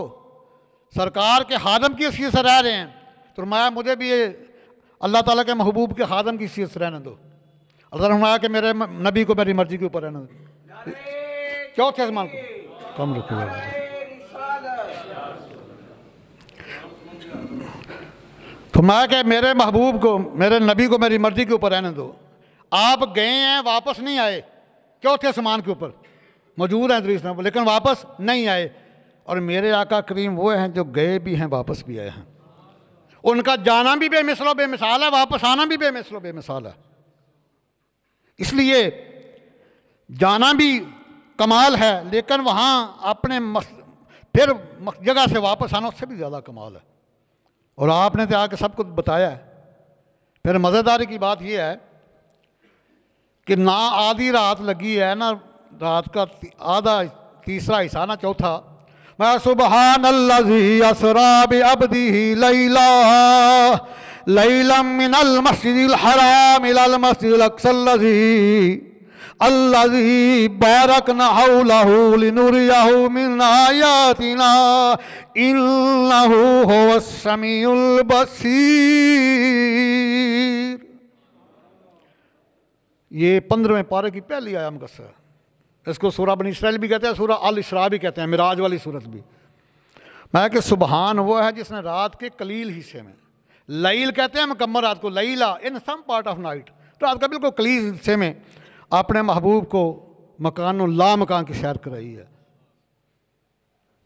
सरकार के खादम की हैसियत से रह रहे हैं। तो फरमाया मुझे भी ये अल्लाह ताला के महबूब के खादम की हैसियत से रहने दो। अल्लाह ने फरमाया कि मेरे नबी को मेरी मर्जी के ऊपर रहने दो। चौथे आसमान को कम रखो। फरमाया कि मेरे महबूब को मेरे नबी को मेरी मर्जी के ऊपर रहने दो। आप गए हैं वापस नहीं आए, चौथे आसमान के ऊपर मौजूद हैं अदरीस में, लेकिन वापस नहीं आए। और मेरे आका करीम वो हैं जो गए भी हैं वापस भी आए हैं। उनका जाना भी बेमिसाल बेमिसाल है, वापस आना भी बेमिसाल बेमिसाल है। इसलिए जाना भी कमाल है, लेकिन वहाँ अपने फिर जगह से वापस आना उससे भी ज़्यादा कमाल है। और आपने तो आके सब कुछ बताया है। फिर मज़ेदारी की बात यह है कि ना आधी रात लगी है, ना रात का आधा तीसरा हिस्सा, ना चौथा। मैं सुबहानल्लज़ी असरा बिअब्दिही लैला लैलम मिनल मस्जिदिल हराम इलल मस्जिदिल अक़्सल्लज़ी अल्लज़ी बारकना हौलहु लिनुरियहु मिन आयातिना इन्नहु हुवस समीउल बसीर। ये 15वें पारे की पहली आयत का है। इसको सूरह बनी इसराइल भी कहते हैं, सूरह अल इसरा भी कहते हैं, मिराज वाली सूरत भी। मैं कि सुबहान वो है जिसने रात के कलील हिस्से में, लैल कहते हैं मुकम्मल रात को, लैला इन सम पार्ट ऑफ नाइट, रात का बिल्कुल कलील हिस्से में अपने महबूब को मकान ला मकान की सैर कराई है।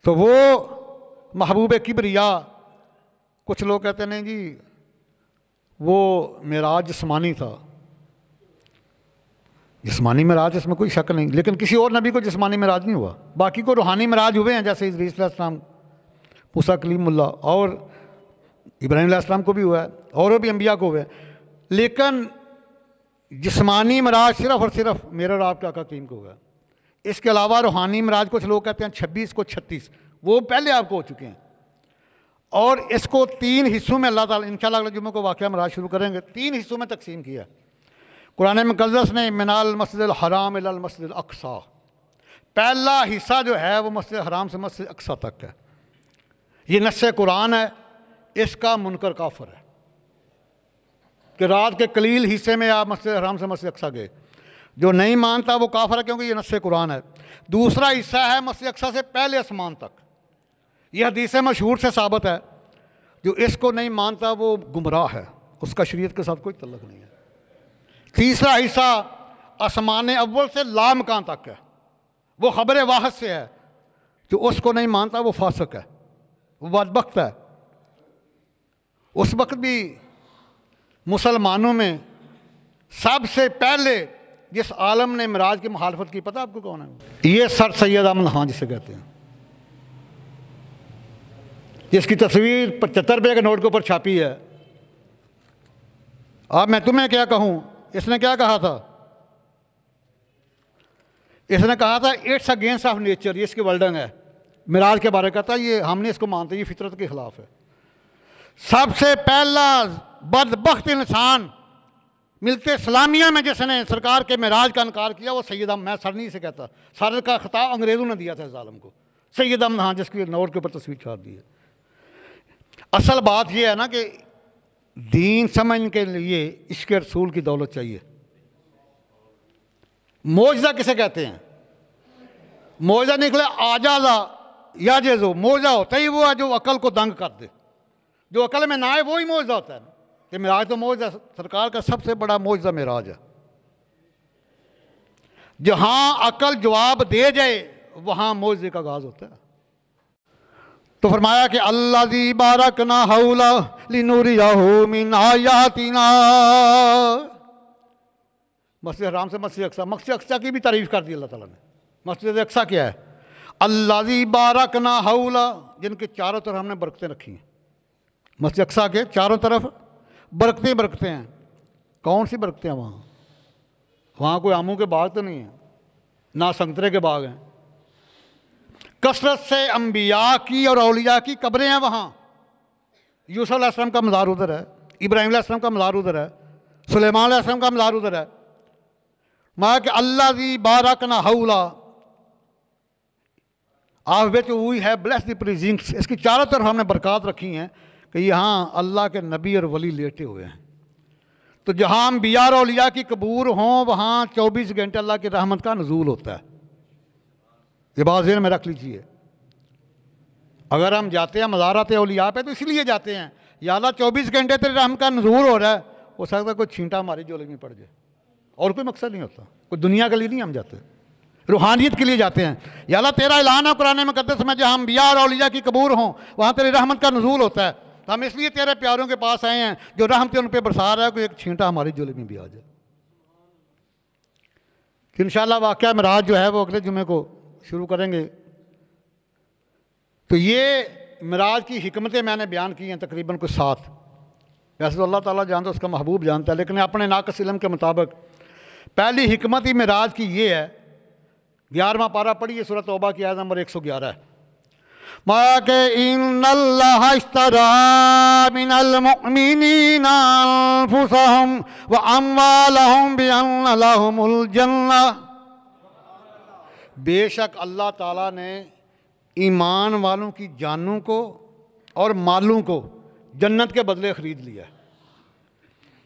तो वो महबूब किबरिया, कुछ लोग कहते नहीं जी वो मेराज जिस्मानी था। जिस्मानी मेराज इसमें कोई शक नहीं, लेकिन किसी और नबी को जिस्मानी मेराज नहीं हुआ। बाकी को रूहानी मेराज हुए हैं, जैसे इदरीस अलैहिस्सलाम, मूसा कलीमुल्लाह और इब्राहीम अलैहिस्सलाम को भी हुआ है, और भी अम्बिया को हुआ है। लेकिन जिस्मानी मेराज सिर्फ और सिर्फ मेरे और आपके आका करीम को हुआ है। इसके अलावा रूहानी मेराज कुछ लोग कहते हैं 26 को 36, वो पहले आपको हो चुके हैं। और इसको 3 हिस्सों में अल्लाह ताला इंशाअल्लाह अगले जुम्मे को वाक़या मेराज शुरू करेंगे, 3 हिस्सों में तकसीम किया। कुरान मुक़द्दस ने मिनाल मस्जिदिल हराम इलल मस्जिदिल अक़सा, पहला हिस्सा जो है वो मस्जिद हराम से मस्जिद अक़सा तक है। ये नस्से कुरान है, इसका मुनकर काफिर है कि रात के कलील हिस्से में आप मस्जिद हराम से मस्जिद अक़सा गए। जो नहीं मानता वो काफिर है, क्योंकि ये नस्से कुरान है। दूसरा हिस्सा है मस्जिद अक़सा से पहले आसमान तक, ये हदीस मशहूर से साबित है। जो इसको नहीं मानता वो गुमराह है। उसका शरीयत के साथ कोई तल्लुक़ नहीं है। तीसरा हिस्सा आसमान अव्वल से लामकान तक है, वो ख़बर वाहिद से है। जो उसको नहीं मानता वो फासिक है, वो बदबख्त है। उस वक्त भी मुसलमानों में सबसे पहले जिस आलम ने मिराज की मुखालफत की, पता आपको कौन है? ये सर सैयद अहमद खान जिसे कहते हैं, जिसकी तस्वीर 75 रुपये के नोट के ऊपर छापी है। अब मैं तुम्हें क्या कहूँ, इसने क्या कहा था? इसने कहा था इट्स अगेंस्ट ऑफ नेचर, ये इसकी वर्डिंग है। मिराज के बारे में कहता है ये हम इसको मानते हैं, ये फितरत के खिलाफ है। सबसे पहला बदबख्त इंसान मिलते इस्लामिया में जिसने सरकार के मिराज का इनकार किया वो सैयद अहमद, मैं सर नहीं से कहता, सर का खिताब अंग्रेज़ों ने दिया था इस आलम को, सैयद अहमद खान जिसकी नोट के ऊपर तस्वीर छाप दी है। असल बात यह है ना कि दीन समझने के लिए इश्क़ रसूल की दौलत चाहिए। मौजज़ा किसे कहते हैं? मौजज़ा निकले आजादा या जेजो, मौजज़ा होता ही वो है जो अकल को दंग कर दे, जो अकल में ना आए वो ही मौजज़ा होता है। कि मिराज तो मौजज़ा, सरकार का सबसे बड़ा मौजज़ा मिराज है। जहाँ अकल जवाब दे जाए वहाँ मौजज़े का आगाज़ होता है। तो फरमाया कि अल्लाज़ी बारकना हौला लिनुरियहु मिन आयातिना। मस्जिद हराम से मस्जिद अक्सा, मस्जिद अक्सा की भी तारीफ़ कर दी अल्लाह ताला ने। मस्जिद अक्सा क्या है? अल्लाज़ी बारकना हौला, जिनके चारों तरफ हमने बरकतें रखी हैं। मस्जिद अक्सा के चारों तरफ बरकतें बरकतें हैं। कौन सी बरकतें हैं वहाँ? वहाँ कोई आमों के बाग तो नहीं है, ना संतरे के बाग हैं। कसरत से अम्बिया की और औलिया की कब्रें हैं वहाँ। यूसुफ अलैहिस्सलाम का मज़ार उधर है, इब्राहीम अलैहिस्सलाम का मज़ार उधर है, सुलेमान अलैहिस्सलाम का मज़ार उधर है। माँ के अल्लाज़ी बारकना हौला of which we have blessed the precincts, इसकी चारों तरफ हमने बरकत रखी हैं कि यहाँ अल्लाह के नबी और वली लेटे हुए हैं। तो जहाँ अम्बिया और औलिया की कबूर हों वहाँ 24 घंटे अल्लाह की रहमत का नज़ूल होता है। ये बात ज़हन में रख लीजिए। अगर हम जाते हैं मज़ारात औलिया पे तो इसलिए जाते हैं, या अल्लाह 24 घंटे तेरे रहमत का नज़ूल हो रहा है, हो सकता है कोई छींटा हमारी झोली में पड़ जाए, और कोई मकसद नहीं होता, कोई दुनिया के लिए नहीं हम जाते, रूहानियत के लिए जाते हैं। या अल्लाह तेरा ऐलान है कुरान में करते समय जहाँ अम्बिया और औलिया की कबूर हों वहाँ तेरी रहमत का नज़ूल होता है। तो हम इसलिए तेरे प्यारों के पास आए हैं जो रहमतें उन पर बरसा रहा है, कोई एक छींटा हमारी झोली में भी आ जाए। कि इंशाअल्लाह वाक़या मिराज जो है वो अगले जुमे को शुरू करेंगे। तो ये मिराज की हिकमतें मैंने बयान की हैं तकरीबन कुछ 7। वैसे तो अल्लाह ताला जानता है, उसका महबूब जानता है, लेकिन अपने नाक़िस इल्म के मुताबिक पहली हिकमत ही मिराज की ये है। 11वां पारा पढ़िए, सूरह तौबा की आयत नंबर 111 है। मा के इन्नल्लाह इश्तरा मिनल मुमिनीना अनफुसहुम व अम्वालहुम बिअन्ना लहुमुल जन्नह। बेशक अल्लाह ताला ने ईमान वालों की जानों को और मालों को जन्नत के बदले ख़रीद लिया।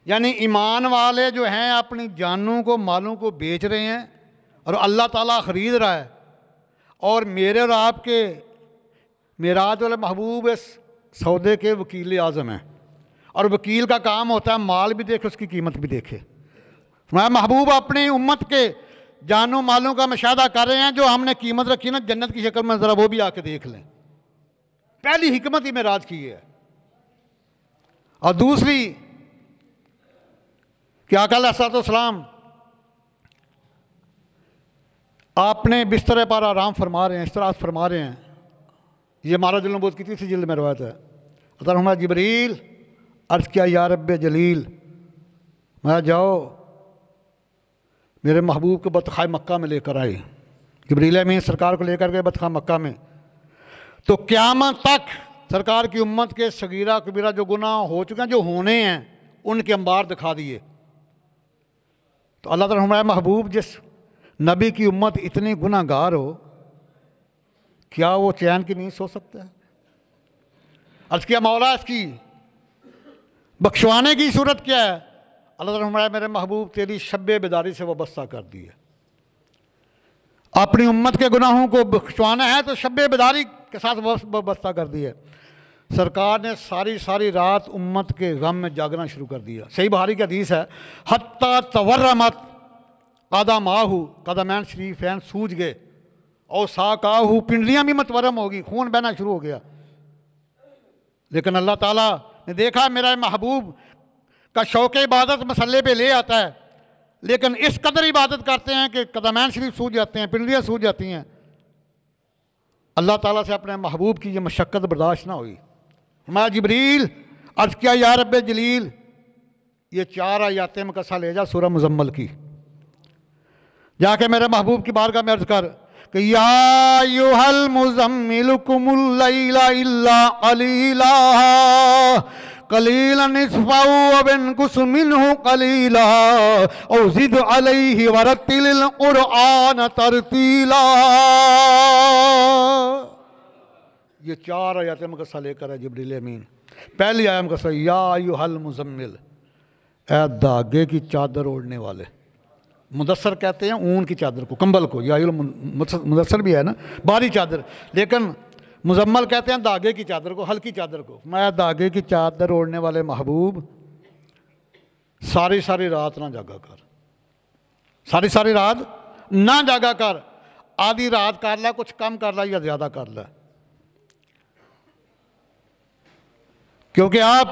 यानी ईमान वाले जो हैं अपनी जानों को मालों को बेच रहे हैं और अल्लाह ताला ख़रीद रहा है। और मेरे और आपके मिराज वाले महबूब इस सौदे के वकील आज़म हैं, और वकील का काम होता है माल भी देखे उसकी कीमत भी देखे। मैं महबूब अपनी उम्मत के जानों मालों का मुशाहदा कर रहे हैं, जो हमने कीमत रखी ना जन्नत की शक्ल में, ज़रा वो भी आके देख लें। पहली हिकमत ही मिराज की है। और दूसरी कि आका अलैहिस्सलाम आपने बिस्तर पर आराम फरमा रहे हैं, इस्तराहत फरमा रहे हैं। ये महाराज जुल्नबोध की तीसरी जिल्द में रवायत है। अतर हमारा जिब्रील अर्ज़ किया या रब्बे जलील, मैं जाओ मेरे महबूब को बतख़ाए मक्का में लेकर आए। जिब्रील अमीन सरकार को लेकर गए बतख़ा मक्का में। तो क़यामत तक सरकार की उम्मत के सगीरा कबीरा जो गुनाह हो चुके हैं, जो होने हैं, उनके अंबार दिखा दिए। तो अल्लाह ताला हमारे महबूब जिस नबी की उम्मत इतनी गुनाहगार हो, क्या वो चैन की नींद सो सकता है? अर्ज़ किया मौला इसकी बख्शवाने की सूरत क्या है? अल्लाह ताला हमारे मेरे महबूब तेरी शब्बे बेदारी से वाबस्ता कर दी है। अपनी उम्मत के गुनाहों को बख्शवाना है तो शब्बे बेदारी के साथ वाबस्ता कर दी है। सरकार ने सारी सारी रात उम्मत के गम में जागना शुरू कर दिया। सही बुखारी की हदीस है, हत्ता तवर्रमत कदमाहु, कदमैन शरीफैन सूज गए, और साकाहु, पिंडलियाँ भी मतवरम होगी, खून बहना शुरू हो गया। लेकिन अल्लाह ताला ने देखा मेरा महबूब का शौक़ इबादत मसल्ले पे ले आता है, लेकिन इस कदर इबादत करते हैं कि कदमैन शरीफ सूज जाते हैं, पिंडलियाँ सूज जाती हैं। अल्लाह ताला से अपने महबूब की ये मशक्क़त बर्दाश्त ना हुई। मैं जिब्रील अर्ज़ किया, या रब्बे जलील, ये 4 आयतें मुकस्सा ले जा सूरह मुज़म्मल की, जाके मेरे महबूब की बारगाह में अर्ज़ कर कि या अय्युहल मुज़म्मिल कुमुल लैला इल्ला क़लीला क़लीलन निस्फ़हु अव इनक़ुस मिन्हु क़लीला औ ज़िद अलैहि वरत्तिलिल क़ुरआन तरतीला। ये 4 आयतें मुकस्सा लेकर है जिब्रील अमीन। पहली आयत मुकस्सा, या अय्युहल मुज़म्मिल, ए धागे की चादर ओढ़ने वाले। मुदस्सर कहते हैं ऊन की चादर को, कंबल को, या मुदस्सर भी है ना, बारी चादर, लेकिन मुजम्मल कहते हैं धागे की चादर को, हल्की चादर को। मैं धागे की चादर ओढ़ने वाले महबूब, सारी सारी रात ना जागा कर, सारी सारी रात ना जागा कर, आधी रात कर ला, कुछ कम कर ला या ज़्यादा कर ला, क्योंकि आप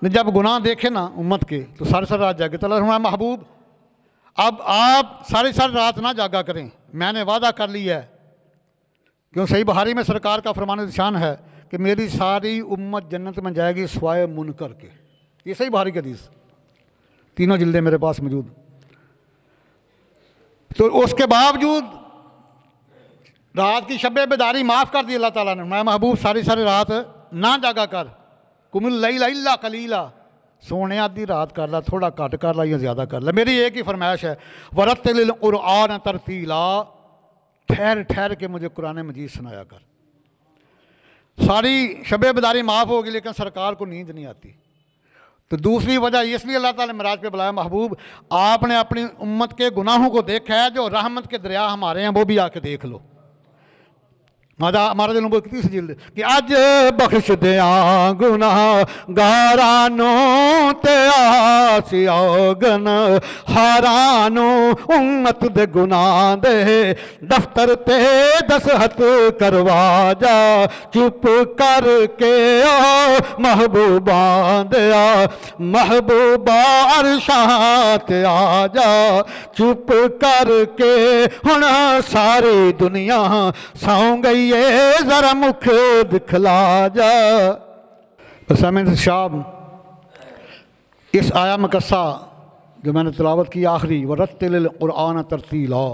ने जब गुनाह देखे ना उम्मत के तो सारी सारी रात जागे। तो हमारा महबूब अब आप सारी सारी रात ना जागा करें, मैंने वादा कर लिया है। क्यों? सही बुखारी में सरकार का फरमान निशान है कि मेरी सारी उम्मत जन्नत में जाएगी स्वाय मुनकर के। ये सही बुखारी की हदीस, तीनों जिल्दे मेरे पास मौजूद। तो उसके बावजूद रात की शब बेदारी माफ़ कर दी अल्लाह ताला ने। मैं महबूब सारी सारी रात ना जागा कर, कुमिल लैला इल्ला कलीला, सोने आधी रात कर ला, थोड़ा घट कर ला या ज़्यादा कर ला। मेरी एक ही फरमाइश है, वरत्तिलिल क़ुरआन तरतीला, ठहर ठहर के मुझे कुरान मजीद सुनाया कर। सारी शब बेदारी माफ़ होगी, लेकिन सरकार को नींद नहीं आती। तो दूसरी वजह इसलिए अल्लाह ताला ने मिराज पे बुलाया, महबूब आपने अपनी उम्मत के गुनाहों को देखा है, जो रहमत के दरिया हमारे हैं वो भी आके देख लो। हमारा दिलों को कितनी सजील कि अज बख्श दिया गुनाह गारानो ते आसियागन हारानो उम्मत दे गुनाह दे दफ्तर ते दस्तखत करवा जा, चुप करके आ महबूबा दया, महबूबा अरशां ते आ जा, चुप करके हुण सारी दुनिया सौ गई, ये जरा मुख दिखला जा। सामिन साहब, इस आया मकस्सा जो मैंने तिलावत की आखिरी, वरत्तिलिल क़ुरआन तरतीला,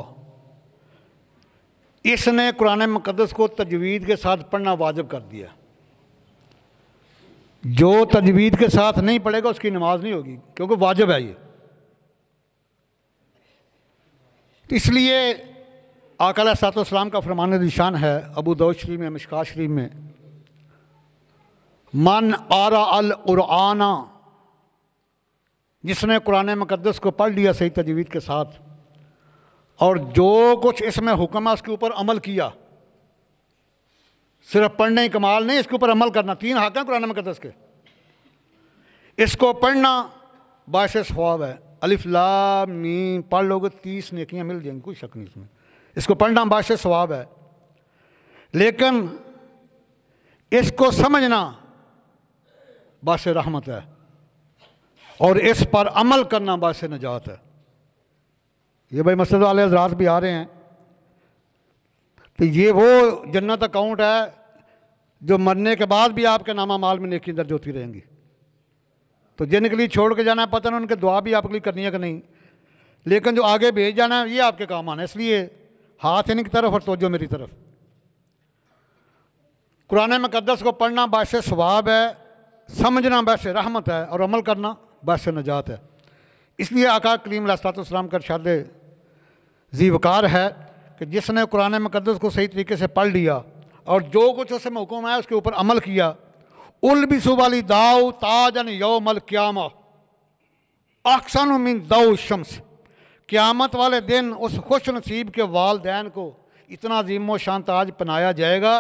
इसने कुरान मुक़द्दस को तजवीद के साथ पढ़ना वाजिब कर दिया। जो तजवीद के साथ नहीं पढ़ेगा उसकी नमाज नहीं होगी, क्योंकि वाजिब है ये। इसलिए आका अलैहिस्सलाम का फरमान निशान है अबू दाऊद शरीफ में, मिशकात शरीफ में, मन आरा अल क़ुरआना, जिसने कुरान मुक़द्दस को पढ़ लिया सही तजवीद के साथ, और जो कुछ इसमें हुक्म है उसके ऊपर अमल किया, सिर्फ पढ़ने ही कमाल नहीं, इसके ऊपर अमल करना। 3 हक़ हैं कुरान मुक़द्दस के, इसको पढ़ना बाइस सवाब है। अलिफ लाम मीम पढ़ लोगे 30 नेकियां मिल जाएंगी, कोई शक नहीं इसमें। इसको पढ़ना बाइस सवाब है, लेकिन इसको समझना बाइस रहमत है, और इस पर अमल करना बाइस नजात है। ये भाई मस्जिद वाले हज़रात भी आ रहे हैं, तो ये वो जन्नत अकाउंट है जो मरने के बाद भी आपके नामा माल में नेकी दर्ज होती रहेंगी। तो जिनके लिए छोड़ के जाना है पता नहीं उनके दुआ भी आपके लिए करनी है कि नहीं, लेकिन जो आगे भेज जाना है ये आपके काम आना है। इसलिए हाथ इनकी तरफ और तवज्जो मेरी तरफ। कुरान मुक़द्दस को पढ़ना बाइस सवाब है, समझना बाइस रहमत है, और अमल करना बाइस नजात है। इसलिए आका करीम अलैहिस्सलाम का इरशाद ज़ीवकार है कि जिसने कुरान मुक़द्दस को सही तरीके से पढ़ लिया और जो कुछ उसमें हुक्म है उसके ऊपर अमल किया, उल्बिसु वाली दाऊ ताजन यौमल क़यामा अहसन मिन दाऊ शम्स, क़यामत वाले दिन उस खुश नसीब के वालदैन को इतना अजीम व शान ताज पहनाया जाएगा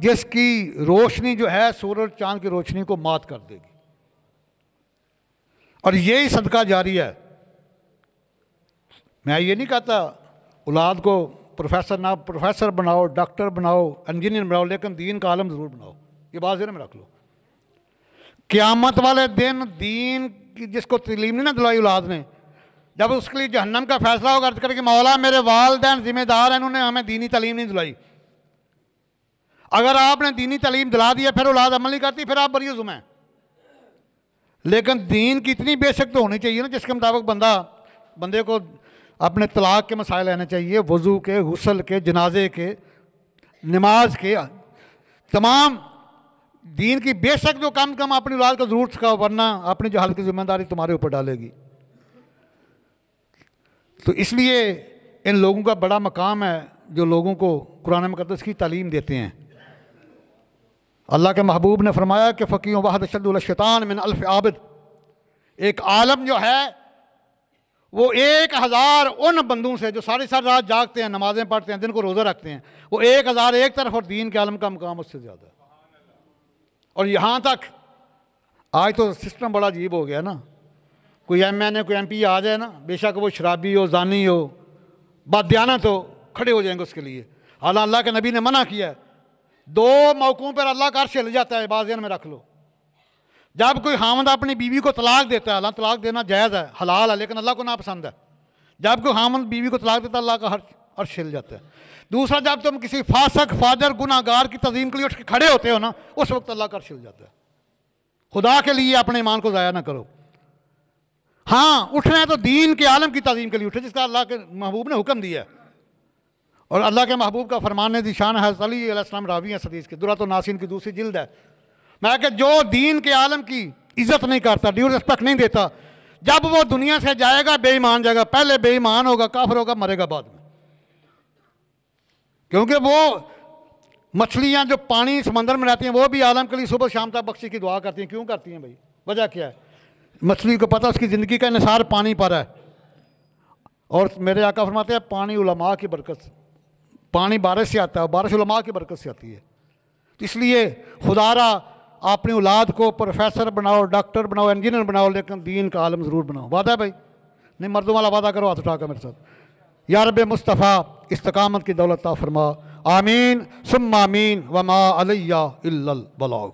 जिसकी रोशनी जो है सूरज चांद की रोशनी को मात कर देगी। और यही सदका जारी है। मैं ये नहीं कहता औलाद को प्रोफेसर बनाओ, डॉक्टर बनाओ, इंजीनियर बनाओ, लेकिन दीन का आलम ज़रूर बनाओ। ये बात ज़हन में रख लो। क़यामत वाले दिन दीन की जिसको तलीम नहीं ना दिलाई औलाद ने, जब उसके लिए जहन्नम का फैसला होगा, अर्ज करके मौला मेरे वालिदैन जिम्मेदार हैं, इन्होंने हमें दीनी तालीम नहीं दिलाई। अगर आपने दीनी तालीम दिला दी है फिर औलाद अमल नहीं करती, फिर आप बरी जुम्मे हैं। लेकिन दीन की इतनी बेशक तो होनी चाहिए ना जिसके मुताबिक बंदे को अपने तलाक के मसाइल लेने चाहिए, वज़ू के, गुस्ल के, जनाजे के, नमाज के, तमाम दीन की बेशक जो कम कम अपनी औलाद को ज़रूर सिखाओ, वरना अपनी जहाल की जिम्मेदारी तुम्हारे ऊपर डालेगी। तो इसलिए इन लोगों का बड़ा मकाम है जो लोगों को कुरान मुक़द्दस की तालीम देते हैं। अल्लाह के महबूब ने फरमाया कि फ़क़ीह वाहद शद्दुल शैतान मिन अल्फ़ आबिद, एक आलम जो है वो 1000 उन बंदों से जो सारी रात जागते हैं, नमाज़ें पढ़ते हैं, दिन को रोज़ा रखते हैं, वो 1000 एक तरफ और दीन के आलम का मकाम उससे ज़्यादा है। और यहाँ तक आज तो सिस्टम बड़ा अजीब हो गया ना, कोई MNA कोई MP आ जाए ना, बेशक वो शराबी हो, जानी हो, बददियानत हो, खड़े हो जाएंगे उसके लिए। हालांकि अल्लाह के नबी ने मना किया है। 2 मौक़ों पर अल्लाह का अर्श हिल जाता है, बाज़ में रख लो। जब कोई हामद अपनी बीवी को तलाक देता है, हालांकि तलाक देना जायज़ है, हलाल है, लेकिन अल्लाह को नापसंद है। जब कोई हामद बीवी को तलाक देता है, अल्लाह का अर्श हिल जाता है। दूसरा, जब तुम किसी फासक फाजर गुनाहगार की तज़ीम के लिए उठ के खड़े होते हो ना, उस वक्त अल्लाह का अर्श हिल जाता है। खुदा के लिए अपने ईमान को ज़ाया ना करो। हाँ, उठना है तो दीन के आलम की तज़ीम के लिए उठे, जिसका अल्लाह के महबूब ने हुक्म दिया है। और अल्लाह के महबूब का फरमान दिशान है, अली अलैहिस्सलाम रावी है हदीस के, दुरात नासिन की दूसरी जिल्द है। मैं कि जो दीन के आलम की इज्जत नहीं करता, ड्यू रिस्पेक्ट नहीं देता, जब वो दुनिया से जाएगा बेईमान जाएगा। पहले बेईमान होगा, काफिर होगा, मरेगा बाद में। क्योंकि वो मछलियाँ जो पानी समंदर में रहती हैं वो भी आलम के लिए सुबह शाम तक बख्शी की दुआ करती हैं। क्यों करती हैं भाई? वजह क्या है? मछली को पता उसकी ज़िंदगी का निसार पानी पर है। और मेरे आका फरमाते हैं पानी उलमा की बरकत, पानी बारिश से आता है, बारिश उलमा की बरकत से आती है। तो इसलिए खुदारा अपनी औलाद को प्रोफेसर बनाओ, डॉक्टर बनाओ, इंजीनियर बनाओ, लेकिन दीन का आलम ज़रूर बनाओ। वादा है भाई? नहीं मर्दों वाला वादा करो, हाथ उठाकर मेरे साथ। या रब मुस्तफ़ा इस्तकामत की दौलत ता फरमा। आमीन सुम्मा आमीन वमा अलैया इल्लल बलाग।